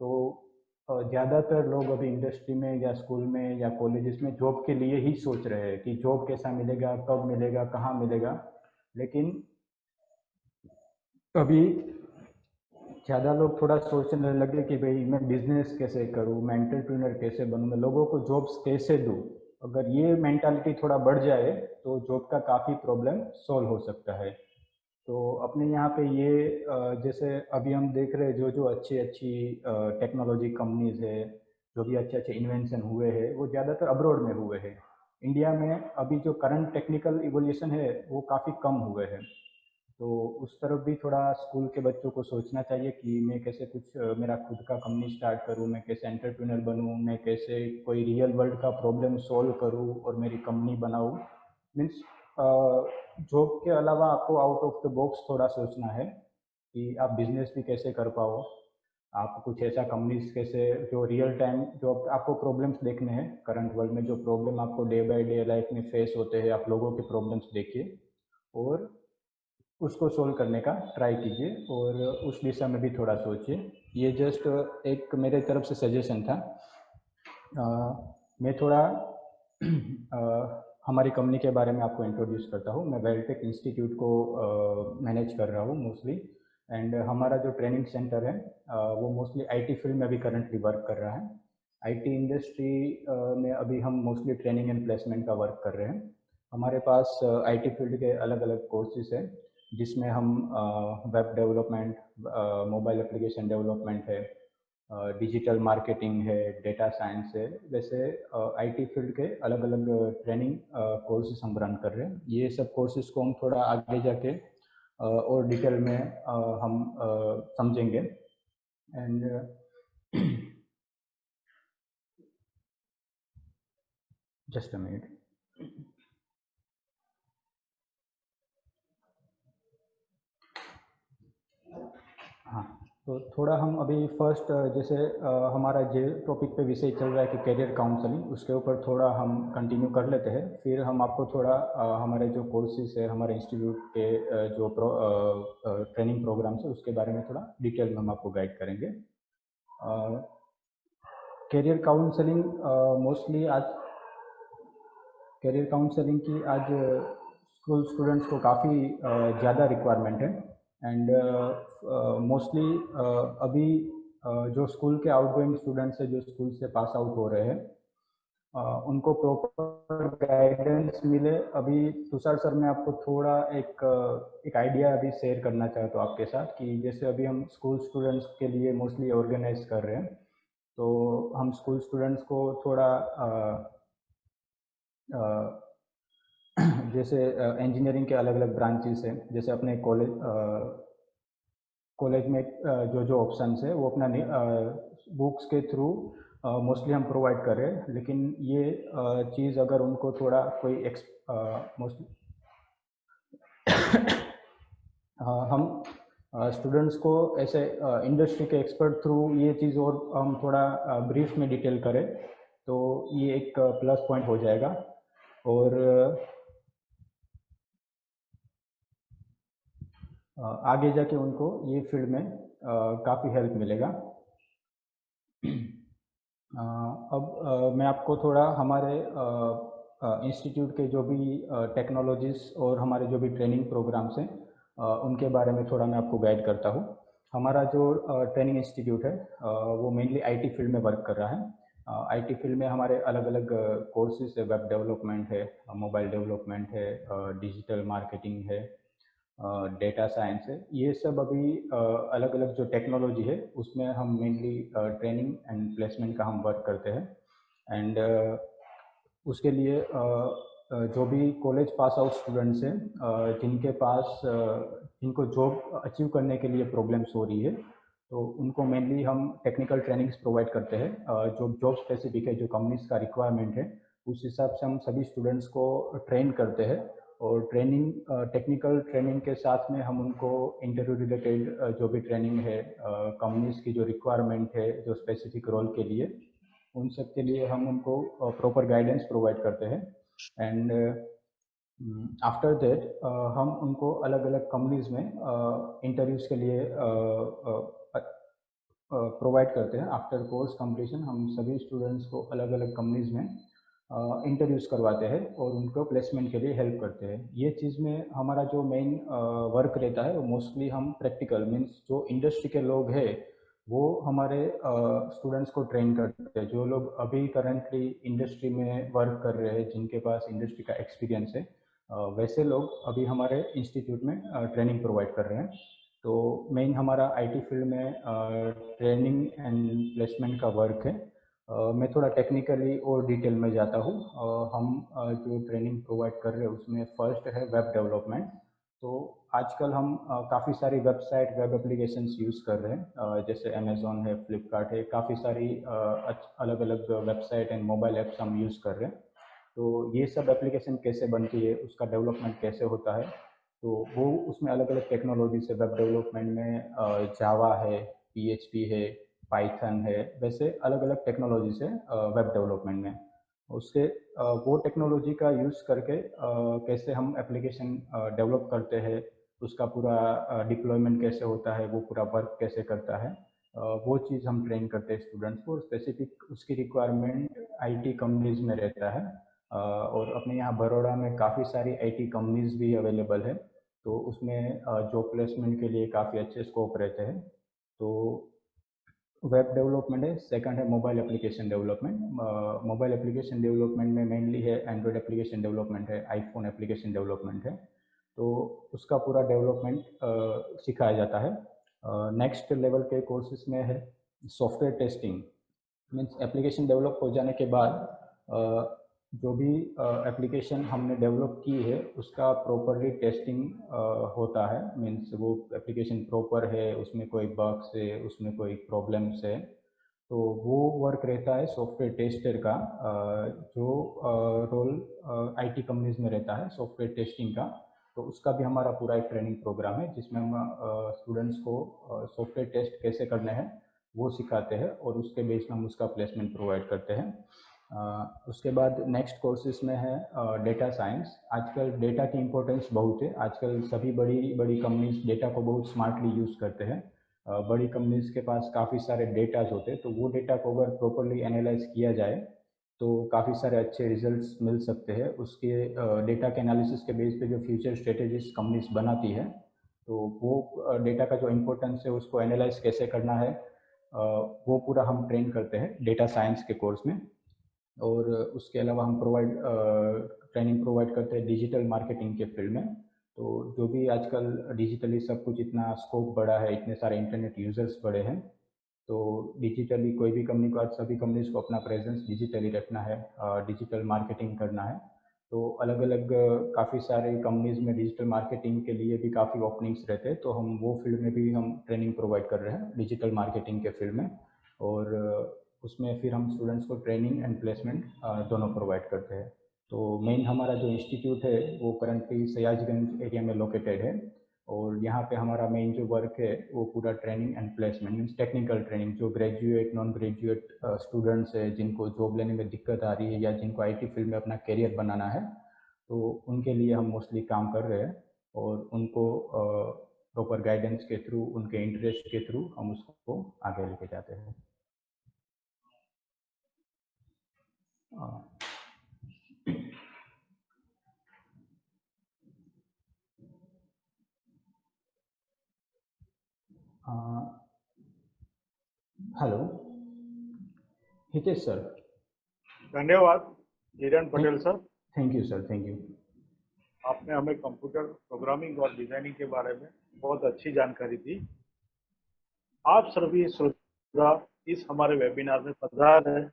E: तो ज़्यादातर लोग अभी इंडस्ट्री में या स्कूल में या कॉलेजेस में जॉब के लिए ही सोच रहे हैं कि जॉब कैसा मिलेगा, कब मिलेगा, कहाँ मिलेगा। लेकिन अभी ज़्यादा लोग थोड़ा सोचने लगे कि भाई मैं बिजनेस कैसे करूँ, मैं एंटरप्रेन्योर कैसे बनूँ, मैं लोगों को जॉब्स कैसे दूँ। अगर ये मेंटालिटी थोड़ा बढ़ जाए तो जॉब का काफ़ी प्रॉब्लम सॉल्व हो सकता है। तो अपने यहाँ पे ये जैसे अभी हम देख रहे हैं जो अच्छी अच्छी टेक्नोलॉजी कंपनीज है, जो भी अच्छे अच्छे इन्वेंशन हुए हैं वो ज़्यादातर अब्रॉड में हुए हैं। इंडिया में अभी जो करंट टेक्निकल इवोल्यूशन है वो काफ़ी कम हुए हैं। तो उस तरफ भी थोड़ा स्कूल के बच्चों को सोचना चाहिए कि मैं कैसे कुछ मेरा खुद का कंपनी स्टार्ट करूँ, मैं कैसे एंटरप्रेन्योर बनूँ, मैं कैसे कोई रियल वर्ल्ड का प्रॉब्लम सॉल्व करूँ और मेरी कंपनी बनाऊँ। मीन्स जॉब के अलावा आपको आउट ऑफ द बॉक्स थोड़ा सोचना है कि आप बिजनेस भी कैसे कर पाओ, आप कुछ ऐसा कंपनीज कैसे जो रियल टाइम जो आपको प्रॉब्लम्स देखने हैं करंट वर्ल्ड में, जो प्रॉब्लम आपको डे बाय डे लाइफ में फेस होते हैं, आप लोगों के प्रॉब्लम्स देखिए और उसको सोल्व करने का ट्राई कीजिए और उस दिशा में भी थोड़ा सोचिए। ये जस्ट एक मेरे तरफ से सजेशन था। मैं थोड़ा हमारी कंपनी के बारे में आपको इंट्रोड्यूस करता हूँ। मैं वेलटेक इंस्टीट्यूट को मैनेज कर रहा हूँ मोस्टली, एंड हमारा जो ट्रेनिंग सेंटर है वो मोस्टली आईटी फील्ड में भी करंटली वर्क कर रहा है। आईटी इंडस्ट्री में अभी हम मोस्टली ट्रेनिंग एंड प्लेसमेंट का वर्क कर रहे हैं। हमारे पास आईटी फील्ड के अलग अलग कोर्सेज हैं जिसमें हम web development, mobile application development है, डिजिटल मार्केटिंग है, डेटा साइंस है, वैसे आईटी फील्ड के अलग अलग ट्रेनिंग कोर्सेज हम रन कर रहे हैं। ये सब कोर्सेज को हम थोड़ा आगे जाके और डिटेल में हम समझेंगे। And just a minute. हाँ, तो थोड़ा हम अभी फर्स्ट जैसे हमारा जो टॉपिक पे विषय चल रहा है कि करियर काउंसलिंग, उसके ऊपर थोड़ा हम कंटिन्यू कर लेते हैं। फिर हम आपको थोड़ा हमारे जो कोर्सेज है, हमारे इंस्टीट्यूट के जो ट्रेनिंग प्रोग्राम्स है उसके बारे में थोड़ा डिटेल में हम आपको गाइड करेंगे। करियर काउंसलिंग मोस्टली आज करियर काउंसलिंग की आज स्कूल स्टूडेंट्स को काफ़ी ज़्यादा रिक्वायरमेंट है। एंड मोस्टली अभी जो स्कूल के आउटगोइंग स्टूडेंट्स हैं जो स्कूल से पास आउट हो रहे हैं उनको प्रॉपर गाइडेंस मिले। अभी तुषार सर मैं आपको थोड़ा एक आइडिया अभी शेयर करना चाहता हूँ आपके साथ कि जैसे अभी हम स्कूल स्टूडेंट्स के लिए मोस्टली ऑर्गेनाइज कर रहे हैं, तो हम स्कूल स्टूडेंट्स को थोड़ा जैसे इंजीनियरिंग के अलग अलग ब्रांचेस हैं, जैसे अपने कॉलेज में जो जो ऑप्शंस है वो अपना बुक्स के थ्रू मोस्टली हम प्रोवाइड कर रहे हैं। लेकिन ये चीज़ अगर उनको थोड़ा कोई मोस्टली हम स्टूडेंट्स को ऐसे इंडस्ट्री के एक्सपर्ट थ्रू ये चीज़ और हम थोड़ा ब्रीफ में डिटेल करें तो ये एक प्लस पॉइंट हो जाएगा। और आगे जाके उनको ये फील्ड में काफ़ी हेल्प मिलेगा। अब मैं आपको थोड़ा हमारे इंस्टीट्यूट के जो भी टेक्नोलॉजीज़ और हमारे जो भी ट्रेनिंग प्रोग्राम्स हैं उनके बारे में थोड़ा मैं आपको गाइड करता हूँ। हमारा जो ट्रेनिंग इंस्टीट्यूट है वो मेनली आईटी फील्ड में वर्क कर रहा है। आईटी फील्ड में हमारे अलग अलग कोर्सेज है, वेब डेवलपमेंट है, मोबाइल डेवलपमेंट है, डिजिटल मार्केटिंग है, डेटा साइंस है। ये सब अभी अलग अलग जो टेक्नोलॉजी है उसमें हम मेनली ट्रेनिंग एंड प्लेसमेंट का हम वर्क करते हैं। एंड उसके लिए जो भी कॉलेज पास आउट स्टूडेंट्स हैं जिनको जॉब अचीव करने के लिए प्रॉब्लम्स हो रही है तो उनको मेनली हम टेक्निकल ट्रेनिंग्स प्रोवाइड करते हैं। जो जॉब स्पेसिफिक है, जो कंपनीज का रिक्वायरमेंट है उस हिसाब से हम सभी स्टूडेंट्स को ट्रेन करते हैं। और ट्रेनिंग टेक्निकल ट्रेनिंग के साथ में हम उनको इंटरव्यू रिलेटेड जो भी ट्रेनिंग है, कंपनीज की जो रिक्वायरमेंट है जो स्पेसिफिक रोल के लिए, उन सब के लिए हम उनको प्रॉपर गाइडेंस प्रोवाइड करते हैं। एंड आफ्टर दैट हम उनको अलग अलग कंपनीज में इंटरव्यूज़ के लिए प्रोवाइड करते हैं। आफ्टर कोर्स कंप्लीशन हम सभी स्टूडेंट्स को अलग अलग कंपनीज में इंटरव्यूज़ करवाते हैं और उनको प्लेसमेंट के लिए हेल्प करते हैं। ये चीज़ में हमारा जो मेन वर्क रहता है वो मोस्टली हम प्रैक्टिकल मीन्स जो इंडस्ट्री के लोग हैं वो हमारे स्टूडेंट्स को ट्रेन करते हैं। जो लोग अभी करंटली इंडस्ट्री में वर्क कर रहे हैं, जिनके पास इंडस्ट्री का एक्सपीरियंस है, वैसे लोग अभी हमारे इंस्टीट्यूट में ट्रेनिंग प्रोवाइड कर रहे हैं। तो मेन हमारा आईटी फील्ड में ट्रेनिंग एंड प्लेसमेंट का वर्क है। मैं थोड़ा टेक्निकली और डिटेल में जाता हूँ। हम जो ट्रेनिंग प्रोवाइड कर रहे हैं उसमें फर्स्ट है वेब डेवलपमेंट। तो आजकल हम काफ़ी सारी वेबसाइट, वेब एप्लीकेशंस यूज़ कर रहे हैं, जैसे अमेज़ॉन है, फ्लिपकार्ट है, काफ़ी सारी अलग अलग वेबसाइट एंड मोबाइल ऐप्स हम यूज़ कर रहे हैं। तो ये सब एप्लीकेशन कैसे बनती है, उसका डेवलपमेंट कैसे होता है, तो वो उसमें अलग अलग टेक्नोलॉजी से वेब डेवलपमेंट में जावा है, PHP है, पाइथन है, वैसे अलग अलग टेक्नोलॉजी से वेब डेवलपमेंट में उसके वो टेक्नोलॉजी का यूज़ करके कैसे हम एप्लीकेशन डेवलप करते हैं, उसका पूरा डिप्लॉयमेंट कैसे होता है, वो पूरा वर्क कैसे करता है, वो चीज़ हम ट्रेन करते हैं स्टूडेंट्स को। स्पेसिफिक उसकी रिक्वायरमेंट आईटी कंपनीज में रहता है। और अपने यहाँ बड़ौदा में काफ़ी सारी आईटी कंपनीज भी अवेलेबल है, तो उसमें जॉब प्लेसमेंट के लिए काफ़ी अच्छे स्कोप रहते हैं। तो वेब डेवलपमेंट है। सेकंड है mobile application development. Mobile application development में मेनली है एंड्रॉयड एप्लीकेशन डेवलपमेंट है, आईफोन एप्लीकेशन डेवलपमेंट है, तो उसका पूरा डेवलपमेंट सिखाया जाता है। नेक्स्ट लेवल के कोर्सेज में है software testing. Means application develop हो जाने के बाद जो भी एप्लीकेशन हमने डेवलप की है उसका प्रॉपरली टेस्टिंग होता है। मीन्स वो एप्लीकेशन प्रॉपर है, उसमें कोई बग्स है, उसमें कोई प्रॉब्लम्स है, तो वो वर्क रहता है सॉफ्टवेयर टेस्टर का, जो रोल आईटी कंपनीज में रहता है सॉफ्टवेयर टेस्टिंग का। तो उसका भी हमारा पूरा एक ट्रेनिंग प्रोग्राम है जिसमें हम स्टूडेंट्स को सॉफ्टवेयर टेस्ट कैसे करने हैं वो सिखाते हैं और उसके बेस में हम उसका प्लेसमेंट प्रोवाइड करते हैं। उसके बाद नेक्स्ट कोर्सेज में है डेटा साइंस। आजकल डेटा की इम्पोर्टेंस बहुत है। आजकल सभी बड़ी बड़ी कंपनीज डेटा को बहुत स्मार्टली यूज़ करते हैं। बड़ी कंपनीज के पास काफ़ी सारे डेटाज होते हैं, तो वो डेटा को अगर प्रॉपरली एनालाइज किया जाए तो काफ़ी सारे अच्छे रिजल्ट्स मिल सकते हैं। उसके डेटा के एनालिसिस के बेस पे जो फ्यूचर स्ट्रेटेजीज कंपनीज बनाती है, तो वो डेटा का जो इम्पोर्टेंस है उसको एनालाइज कैसे करना है, वो पूरा हम ट्रेन करते हैं डेटा साइंस के कोर्स में। और उसके अलावा हम ट्रेनिंग प्रोवाइड करते हैं डिजिटल मार्केटिंग के फील्ड में। तो जो भी आजकल डिजिटली सब कुछ इतना स्कोप बढ़ा है, इतने सारे इंटरनेट यूजर्स बढ़े हैं, तो डिजिटली कोई भी कंपनी को, आज सभी कंपनीज को अपना प्रेजेंस डिजिटली रखना है, डिजिटल मार्केटिंग करना है। तो अलग अलग काफ़ी सारे कंपनीज में डिजिटल मार्केटिंग के लिए भी काफ़ी ओपनिंग्स रहते हैं, तो हम वो फील्ड में भी हम ट्रेनिंग प्रोवाइड कर रहे हैं डिजिटल मार्केटिंग के फील्ड में। और उसमें फिर हम स्टूडेंट्स को ट्रेनिंग एंड प्लेसमेंट दोनों प्रोवाइड करते हैं। तो मेन हमारा जो इंस्टीट्यूट है वो करंटली सयाजगंज एरिया में लोकेटेड है, और यहाँ पे हमारा मेन जो वर्क है वो पूरा training and placement means technical training, जो ग्रेजुएट नॉन ग्रेजुएट स्टूडेंट्स है जिनको जॉब लेने में दिक्कत आ रही है या जिनको आईटी फील्ड में अपना करियर बनाना है, तो उनके लिए हम मोस्टली काम कर रहे हैं। और उनको प्रॉपर गाइडेंस के थ्रू, उनके इंटरेस्ट के थ्रू हम उसको आगे लेके जाते हैं। Hello Hitesh sir.
A: धन्यवाद Hiren Patel sir.
E: Thank you sir, thank you.
A: आपने हमें कंप्यूटर प्रोग्रामिंग और डिजाइनिंग के बारे में बहुत अच्छी जानकारी दी। आप सभी श्रोता इस हमारे वेबिनार में पधारे हैं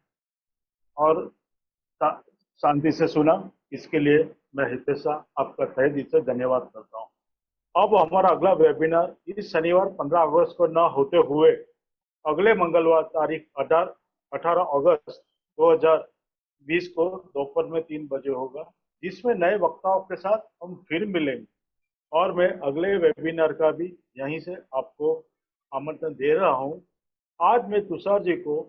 A: और शांति से सुना, इसके लिए मैं हितेश आपका तहे दिल से धन्यवाद करता हूँ। अब हमारा अगला वेबिनार इस शनिवार 15 अगस्त को न होते हुए अगले मंगलवार तारीख 18 अगस्त 2020 को दोपहर में 3 बजे होगा, जिसमें नए वक्ताओं के साथ हम फिर मिलेंगे। और मैं अगले वेबिनार का भी यहीं से आपको आमंत्रण दे रहा हूं। आज मैं तुषार जी को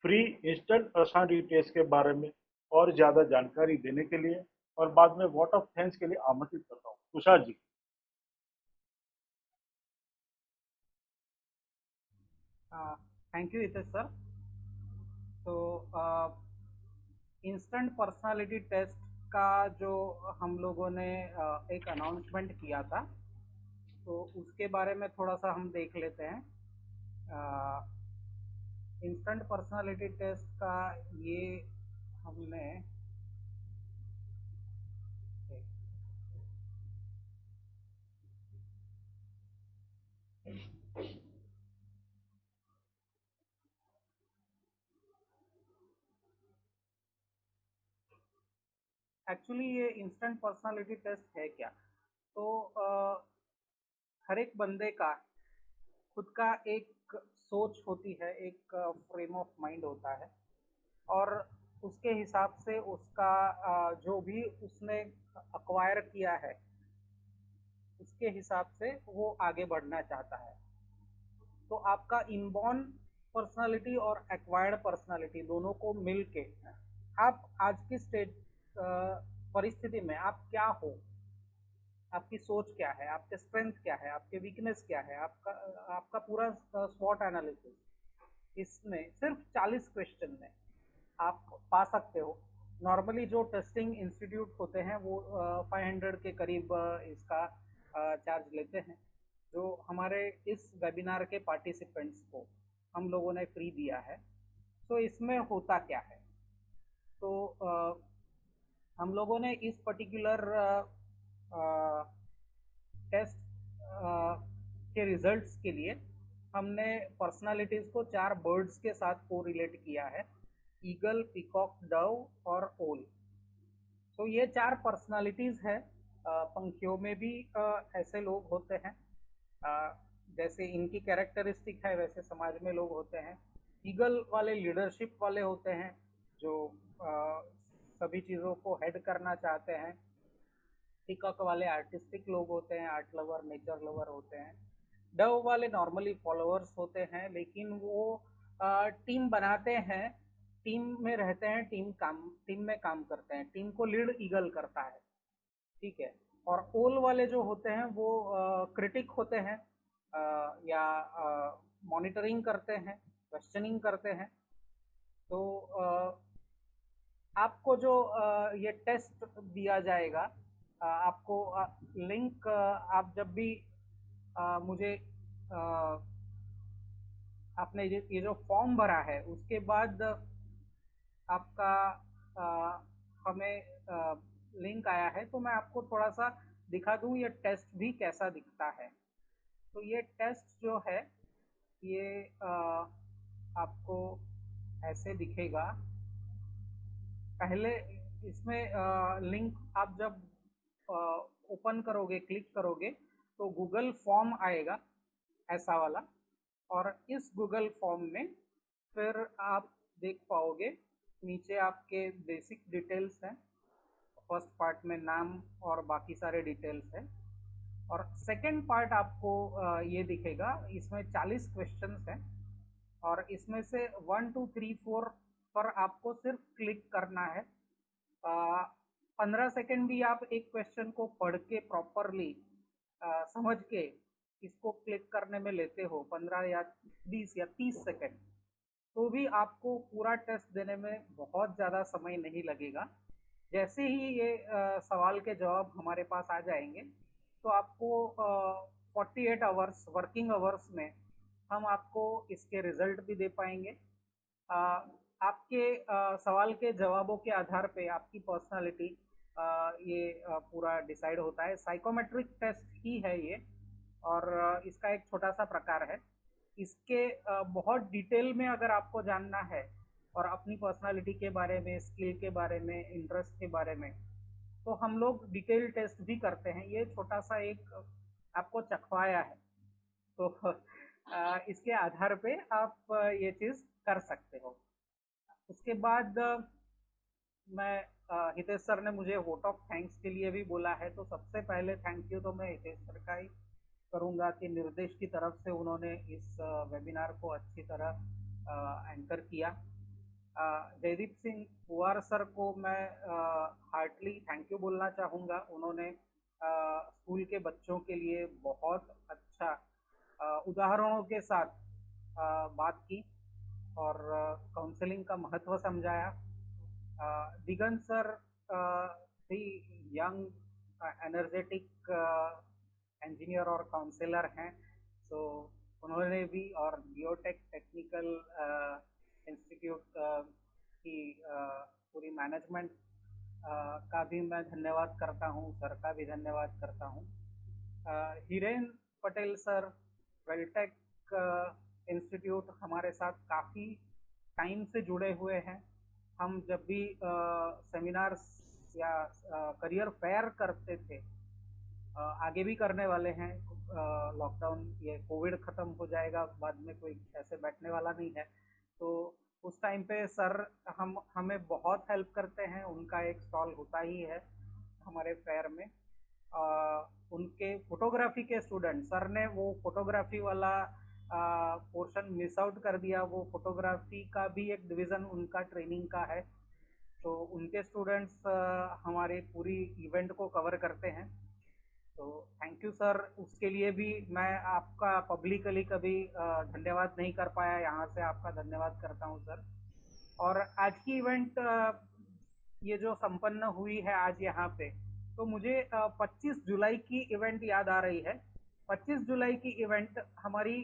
A: फ्री इंस्टेंट पर्सनालिटी टेस्ट के बारे में और ज्यादा जानकारी देने के लिए और बाद में वोट ऑफ थैंक्स के लिए आमंत्रित करता हूँ। Tushar ji.
B: Thank you Hitesh sir. तो इंस्टेंट पर्सनालिटी टेस्ट का जो हम लोगों ने एक अनाउंसमेंट किया था, तो उसके बारे में थोड़ा सा हम देख लेते हैं। इंस्टेंट पर्सनालिटी टेस्ट का ये हमने एक्चुअली ये इंस्टेंट पर्सनालिटी टेस्ट है क्या? तो हर एक बंदे का खुद का एक सोच होती है, एक फ्रेम ऑफ माइंड होता है, और उसके हिसाब से उसका जो भी उसने अक्वायर किया है उसके हिसाब से वो आगे बढ़ना चाहता है। तो आपका इनबॉर्न पर्सनालिटी और एक्वायर्ड पर्सनालिटी दोनों को मिलके आप आज की स्टेज परिस्थिति में आप क्या हो, आपकी सोच क्या है, आपके स्ट्रेंथ क्या है, आपके वीकनेस क्या है, आपका पूरा स्वॉट एनालिसिस इसमें सिर्फ 40 क्वेश्चन में आप पा सकते हो। नॉर्मली जो टेस्टिंग इंस्टीट्यूट होते हैं वो 500 के करीब इसका चार्ज लेते हैं। जो हमारे इस वेबिनार के पार्टिसिपेंट्स को हम लोगों ने फ्री दिया है। तो इसमें होता क्या है, तो हम लोगों ने इस पर्टिकुलर टेस्ट के रिजल्ट्स के लिए हमने पर्सनालिटीज़ को 4 बर्ड्स के साथ को रिलेट किया है, ईगल, पीकॉक, डव और ओल। तो ये 4 पर्सनालिटीज़ है। पंखियों में भी ऐसे लोग होते हैं, जैसे इनकी कैरेक्टरिस्टिक है वैसे समाज में लोग होते हैं। ईगल वाले लीडरशिप वाले होते हैं, जो सभी चीज़ों को हेड करना चाहते हैं। पीकॉक वाले आर्टिस्टिक लोग होते हैं, आर्ट लवर, नेचर लवर होते हैं। डव वाले नॉर्मली फॉलोअर्स होते हैं, लेकिन वो टीम बनाते हैं, टीम में रहते हैं, टीम में काम करते हैं, टीम को लीड ईगल करता है, ठीक है। और ओल वाले जो होते हैं वो क्रिटिक होते हैं, या मॉनिटरिंग करते हैं, क्वेश्चनिंग करते हैं। तो आपको जो ये टेस्ट दिया जाएगा, आपको लिंक आप जब भी मुझे आपने ये जो फॉर्म भरा है उसके बाद आपका हमें लिंक आया है, तो मैं आपको थोड़ा सा दिखा दूं ये टेस्ट भी कैसा दिखता है। तो ये टेस्ट जो है ये आपको ऐसे दिखेगा। पहले इसमें लिंक आप जब ओपन करोगे, क्लिक करोगे, तो गूगल फॉर्म आएगा ऐसा वाला, और इस गूगल फॉर्म में फिर आप देख पाओगे नीचे आपके बेसिक डिटेल्स हैं। फर्स्ट पार्ट में नाम और बाकी सारे डिटेल्स हैं, और सेकंड पार्ट आपको ये दिखेगा, इसमें 40 क्वेश्चंस हैं, और इसमें से 1 2 3 4 पर आपको सिर्फ क्लिक करना है। 15 सेकेंड भी आप एक क्वेश्चन को पढ़ के प्रॉपरली समझ के इसको क्लिक करने में लेते हो, 15 या 20 या 30 सेकेंड, तो भी आपको पूरा टेस्ट देने में बहुत ज़्यादा समय नहीं लगेगा। जैसे ही ये सवाल के जवाब हमारे पास आ जाएंगे, तो आपको 48 आवर्स वर्किंग आवर्स में हम आपको इसके रिजल्ट भी दे पाएंगे। आपके सवाल के जवाबों के आधार पे आपकी पर्सनालिटी ये पूरा डिसाइड होता है। साइकोमेट्रिक टेस्ट ही है ये, और इसका एक छोटा सा प्रकार है। इसके बहुत डिटेल में अगर आपको जानना है और अपनी पर्सनालिटी के बारे में, स्किल के बारे में, इंटरेस्ट के बारे में, तो हम लोग डिटेल टेस्ट भी करते हैं। ये छोटा सा एक आपको चखवाया है, तो इसके आधार पे आप ये चीज़ कर सकते हो। उसके बाद मैं हितेश सर ने मुझे वोट ऑफ थैंक्स के लिए भी बोला है, तो सबसे पहले थैंक यू तो मैं हितेश सर का ही करूँगा कि निर्देश की तरफ से उन्होंने इस वेबिनार को अच्छी तरह एंकर किया। जयदीप सिंह पुआर सर को मैं हार्टली थैंक यू बोलना चाहूँगा। उन्होंने स्कूल के बच्चों के लिए बहुत अच्छा उदाहरणों के साथ बात की और काउंसलिंग का महत्व समझाया। दिगंत सर भी यंग एनर्जेटिक इंजीनियर और काउंसलर हैं, तो उन्होंने भी, और जियोटेक टेक्निकल इंस्टीट्यूट की पूरी मैनेजमेंट का भी मैं धन्यवाद करता हूँ, सर का भी धन्यवाद करता हूँ। हिरेन पटेल सर वेलटेक इंस्टीट्यूट हमारे साथ काफ़ी टाइम से जुड़े हुए हैं। हम जब भी सेमिनार्स या करियर फेयर करते थे, आगे भी करने वाले हैं, लॉकडाउन ये कोविड ख़त्म हो जाएगा, बाद में कोई ऐसे बैठने वाला नहीं है, तो उस टाइम पे सर हमें बहुत हेल्प करते हैं। उनका एक स्टॉल होता ही है हमारे फेयर में। उनके फोटोग्राफी के स्टूडेंट, सर ने वो फोटोग्राफी वाला पोर्शन मिस आउट कर दिया। वो फोटोग्राफी का भी एक डिवीज़न उनका ट्रेनिंग का है, तो उनके स्टूडेंट्स हमारे पूरी इवेंट को कवर करते हैं। तो थैंक यू सर, उसके लिए भी मैं आपका पब्लिकली कभी धन्यवाद नहीं कर पाया, यहाँ से आपका धन्यवाद करता हूँ सर। और आज की इवेंट ये जो संपन्न हुई है आज यहाँ पे, तो मुझे 25 जुलाई की इवेंट याद आ रही है। 25 जुलाई की इवेंट हमारी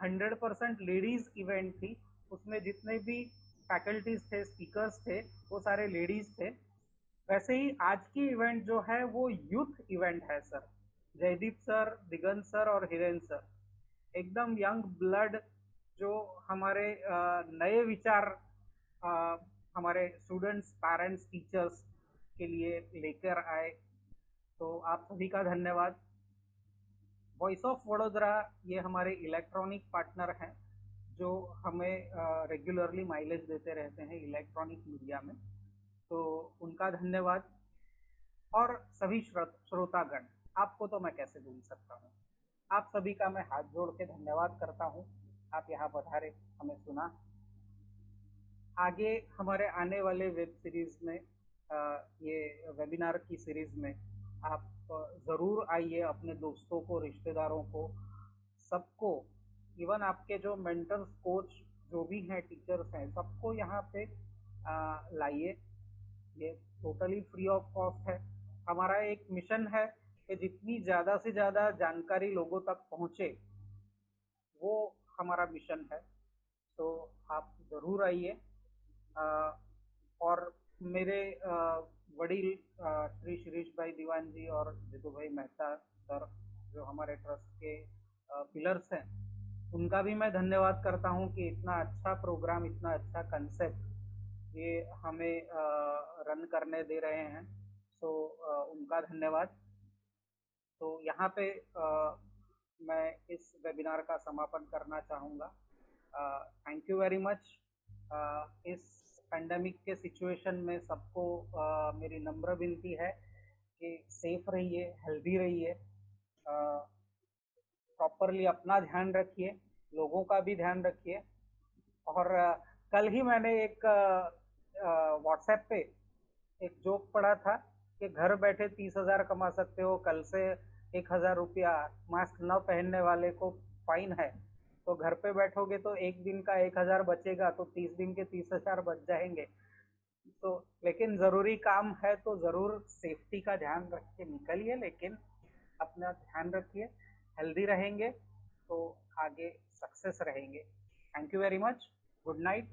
B: 100% लेडीज़ इवेंट थी। उसमें जितने भी फैकल्टीज थे, स्पीकर्स थे, वो सारे लेडीज़ थे। वैसे ही आज की इवेंट जो है वो यूथ इवेंट है सर। जयदीप सर, दिगंत सर और हिरेन सर एकदम यंग ब्लड, जो हमारे नए विचार हमारे स्टूडेंट्स, पेरेंट्स, टीचर्स के लिए लेकर आए, तो आप सभी का धन्यवाद। वॉइस ऑफ वडोदरा ये हमारे इलेक्ट्रॉनिक पार्टनर हैं, जो हमें रेगुलरली माइलेज देते रहते हैं इलेक्ट्रॉनिक मीडिया में, तो उनका धन्यवाद। और सभी श्रोतागण, आपको तो मैं कैसे भूल सकता हूँ, आप सभी का मैं हाथ जोड़ के धन्यवाद करता हूँ। आप यहाँ पधारे, हमें सुना। आगे हमारे आने वाले वेब सीरीज में, ये वेबिनार की सीरीज में आप ज़रूर आइए, अपने दोस्तों को, रिश्तेदारों को, सबको, इवन आपके जो मेंटर्स, कोच जो भी हैं, टीचर्स हैं, सबको यहाँ पे लाइए। ये टोटली फ्री ऑफ कॉस्ट है। हमारा एक मिशन है कि जितनी ज़्यादा से ज़्यादा जानकारी लोगों तक पहुँचे, वो हमारा मिशन है। तो आप ज़रूर आइए। और मेरे वडील श्री शिरीष भाई दीवान जी और जितू भाई मेहता सर, जो हमारे ट्रस्ट के पिलर्स हैं, उनका भी मैं धन्यवाद करता हूं कि इतना अच्छा प्रोग्राम, इतना अच्छा कंसेप्ट ये हमें रन करने दे रहे हैं। तो उनका धन्यवाद। तो यहाँ पे मैं इस वेबिनार का समापन करना चाहूँगा। Thank you very much. इस पैंडेमिक के सिचुएशन में सबको मेरी नम्र विनती है कि सेफ रहिए, हेल्दी रहिए, प्रॉपरली अपना ध्यान रखिए, लोगों का भी ध्यान रखिए। और कल ही मैंने एक व्हाट्सएप पे एक जोक पढ़ा था कि घर बैठे 30,000 कमा सकते हो, कल से 1,000 रुपया मास्क न पहनने वाले को फाइन है। तो घर पे बैठोगे तो एक दिन का 1,000 बचेगा, तो 30 दिन के 30,000 बच जाएंगे। तो लेकिन ज़रूरी काम है तो ज़रूर सेफ्टी का ध्यान रख के निकलिए, लेकिन अपना ध्यान रखिए, हेल्दी रहेंगे तो आगे सक्सेस रहेंगे। Thank you very much. Good night.